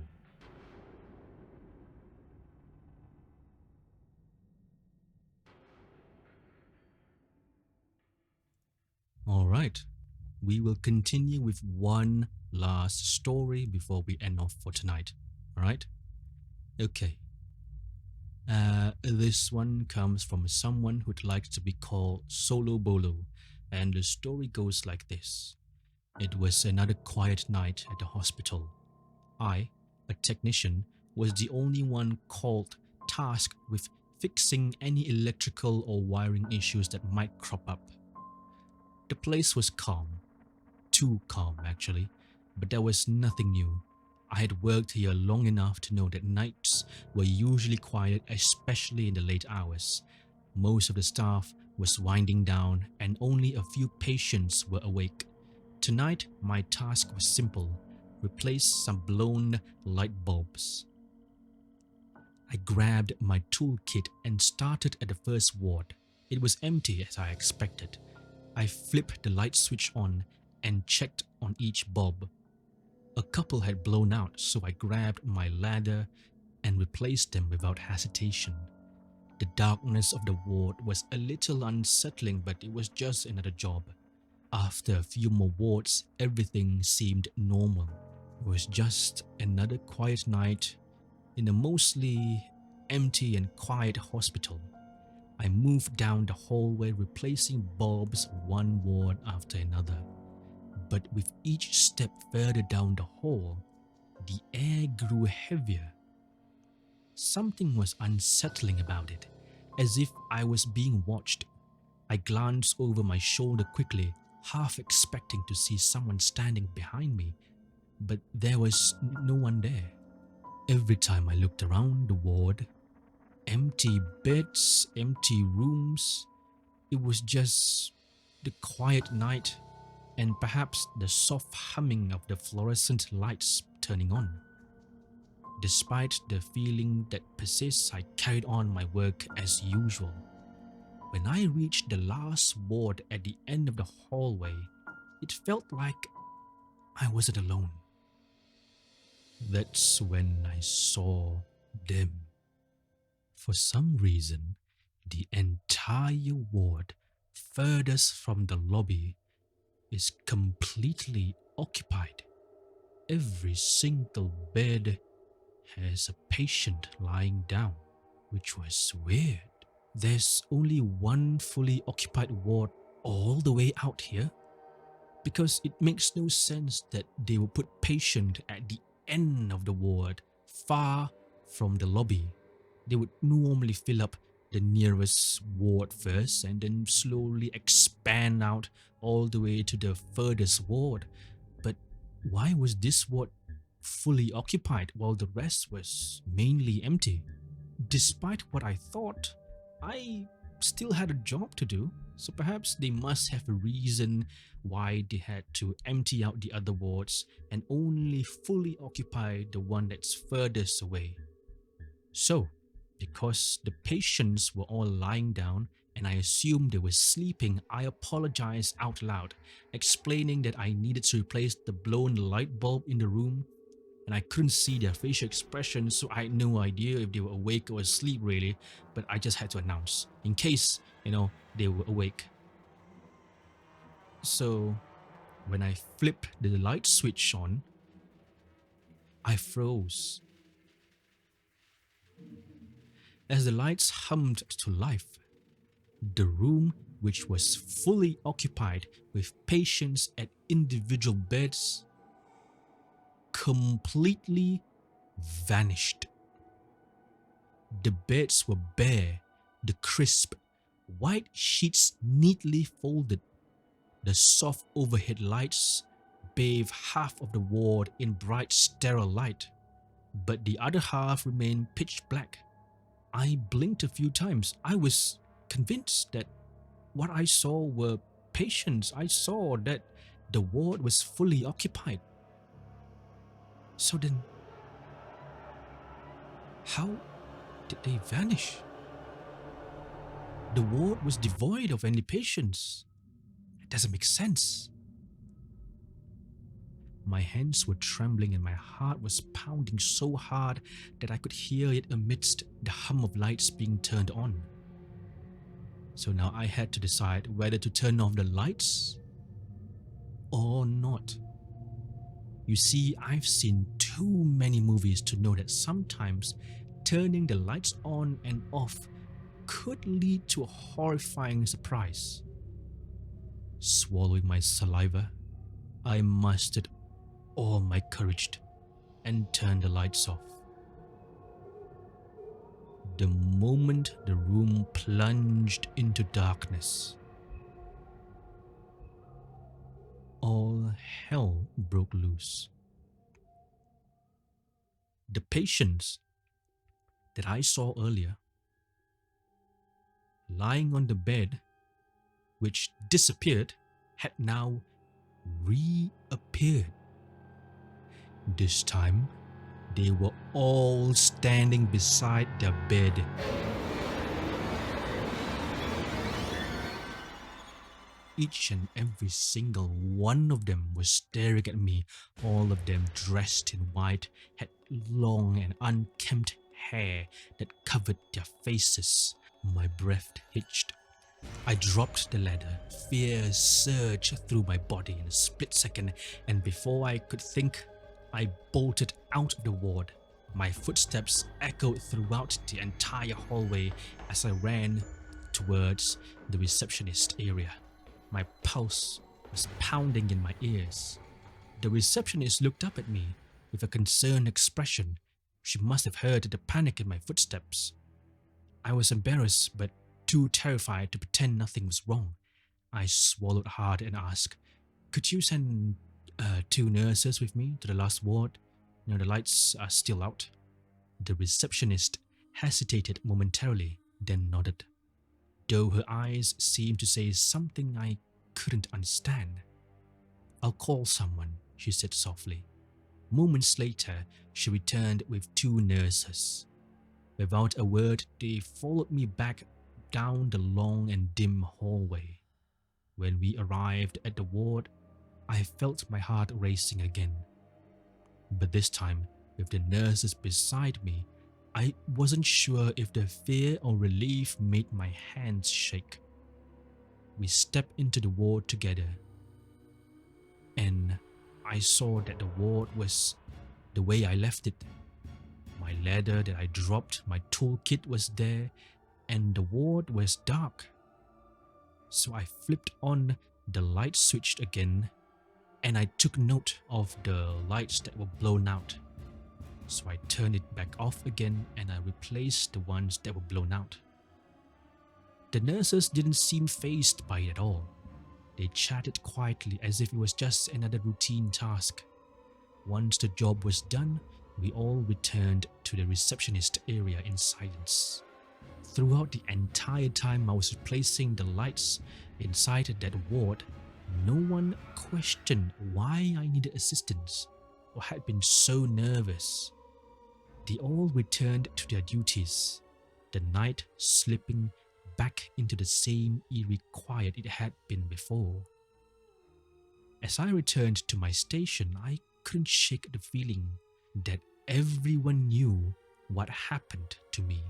Alright, we will continue with one last story before we end off for tonight. Alright? Okay. This one comes from someone who'd like to be called Solo Bolo, and the story goes like this. It was another quiet night at the hospital. I, a technician, was the only one called tasked with fixing any electrical or wiring issues that might crop up. The place was calm. Too calm, actually, but there was nothing new. I had worked here long enough to know that nights were usually quiet, especially in the late hours. Most of the staff was winding down and only a few patients were awake. Tonight, my task was simple: replace some blown light bulbs. I grabbed my toolkit and started at the first ward. It was empty as I expected. I flipped the light switch on and checked on each bulb. A couple had blown out, so I grabbed my ladder and replaced them without hesitation. The darkness of the ward was a little unsettling, but it was just another job. After a few more wards, everything seemed normal. It was just another quiet night in a mostly empty and quiet hospital. I moved down the hallway, replacing bulbs one ward after another. But with each step further down the hall, the air grew heavier. Something was unsettling about it, as if I was being watched. I glanced over my shoulder quickly, half expecting to see someone standing behind me, but there was no one there. Every time I looked around the ward, empty beds, empty rooms, it was just the quiet night and perhaps the soft humming of the fluorescent lights turning on. Despite the feeling that persists, I carried on my work as usual. When I reached the last ward at the end of the hallway, it felt like I wasn't alone. That's when I saw them. For some reason, the entire ward furthest from the lobby is completely occupied. Every single bed has a patient lying down, which was weird. There's only one fully occupied ward all the way out here, because it makes no sense that they would put patient at the end of the ward, far from the lobby. They would normally fill up the nearest ward first and then slowly expand out all the way to the furthest ward. But why was this ward fully occupied while the rest was mainly empty? Despite what I thought, I still had a job to do, so perhaps they must have a reason why they had to empty out the other wards and only fully occupy the one that's furthest away. So, because the patients were all lying down and I assumed they were sleeping, I apologized out loud, explaining that I needed to replace the blown light bulb in the room, and I couldn't see their facial expressions, so I had no idea if they were awake or asleep really, but I just had to announce in case, they were awake. So when I flipped the light switch on, I froze. As the lights hummed to life, the room, which was fully occupied with patients at individual beds, completely vanished. The beds were bare, the crisp, white sheets neatly folded. The soft overhead lights bathed half of the ward in bright sterile light, but the other half remained pitch black. I blinked a few times. I was convinced that what I saw were patients. I saw that the ward was fully occupied. So then, how did they vanish? The ward was devoid of any patients. It doesn't make sense. My hands were trembling and my heart was pounding so hard that I could hear it amidst the hum of lights being turned on. So now I had to decide whether to turn off the lights or not. You see, I've seen too many movies to know that sometimes turning the lights on and off could lead to a horrifying surprise. Swallowing my saliva, I mustered all my courage and turned the lights off. The moment the room plunged into darkness, all hell broke loose. The patients that I saw earlier, lying on the bed, which disappeared, had now reappeared. This time, they were all standing beside their bed. Each and every single one of them was staring at me. All of them dressed in white, had long and unkempt hair that covered their faces. My breath hitched. I dropped the ladder. Fear surged through my body in a split second, and before I could think, I bolted out of the ward. My footsteps echoed throughout the entire hallway as I ran towards the receptionist area. My pulse was pounding in my ears. The receptionist looked up at me with a concerned expression. She must have heard the panic in my footsteps. I was embarrassed but too terrified to pretend nothing was wrong. I swallowed hard and asked, "Could you send 2 nurses with me to the last ward? The lights are still out." The receptionist hesitated momentarily, then nodded, though her eyes seemed to say something I couldn't understand. "I'll call someone," she said softly. Moments later, she returned with 2 nurses. Without a word, they followed me back down the long and dim hallway. When we arrived at the ward, I felt my heart racing again. But this time, with the nurses beside me, I wasn't sure if the fear or relief made my hands shake. We stepped into the ward together, and I saw that the ward was the way I left it. My ladder that I dropped, my toolkit was there, and the ward was dark. So I flipped on the light switch again, and I took note of the lights that were blown out. So I turned it back off again and I replaced the ones that were blown out. The nurses didn't seem fazed by it at all. They chatted quietly as if it was just another routine task. Once the job was done, we all returned to the receptionist area in silence. Throughout the entire time I was replacing the lights inside that ward, no one questioned why I needed assistance or had been so nervous. They all returned to their duties, the night slipping back into the same eerie quiet it had been before. As I returned to my station, I couldn't shake the feeling that everyone knew what happened to me.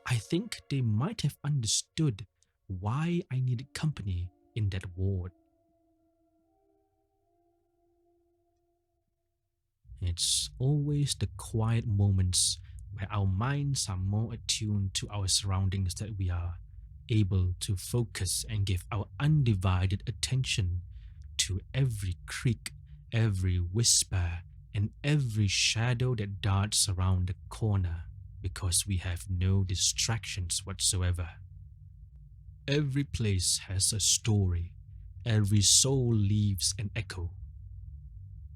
I think they might have understood why I needed company in that ward. It's always the quiet moments where our minds are more attuned to our surroundings that we are able to focus and give our undivided attention to every creak, every whisper, and every shadow that darts around the corner because we have no distractions whatsoever. Every place has a story. Every soul leaves an echo.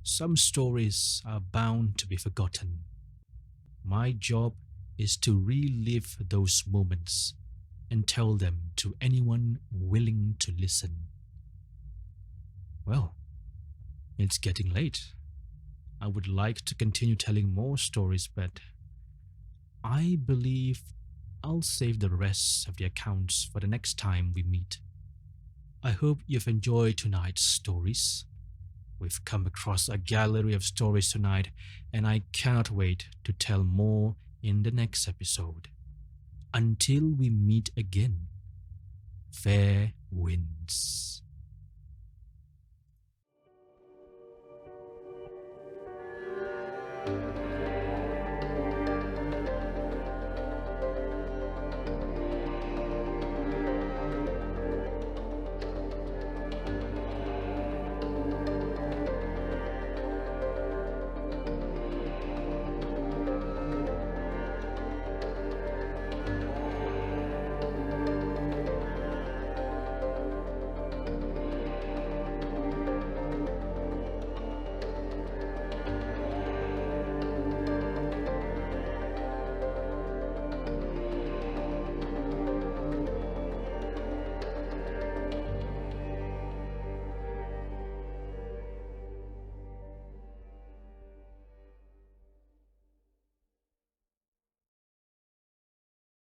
Some stories are bound to be forgotten. My job is to relive those moments and tell them to anyone willing to listen. Well, it's getting late. I would like to continue telling more stories, but I believe I'll save the rest of the accounts for the next time we meet. I hope you've enjoyed tonight's stories. We've come across a gallery of stories tonight, and I cannot wait to tell more in the next episode. Until we meet again, fair winds.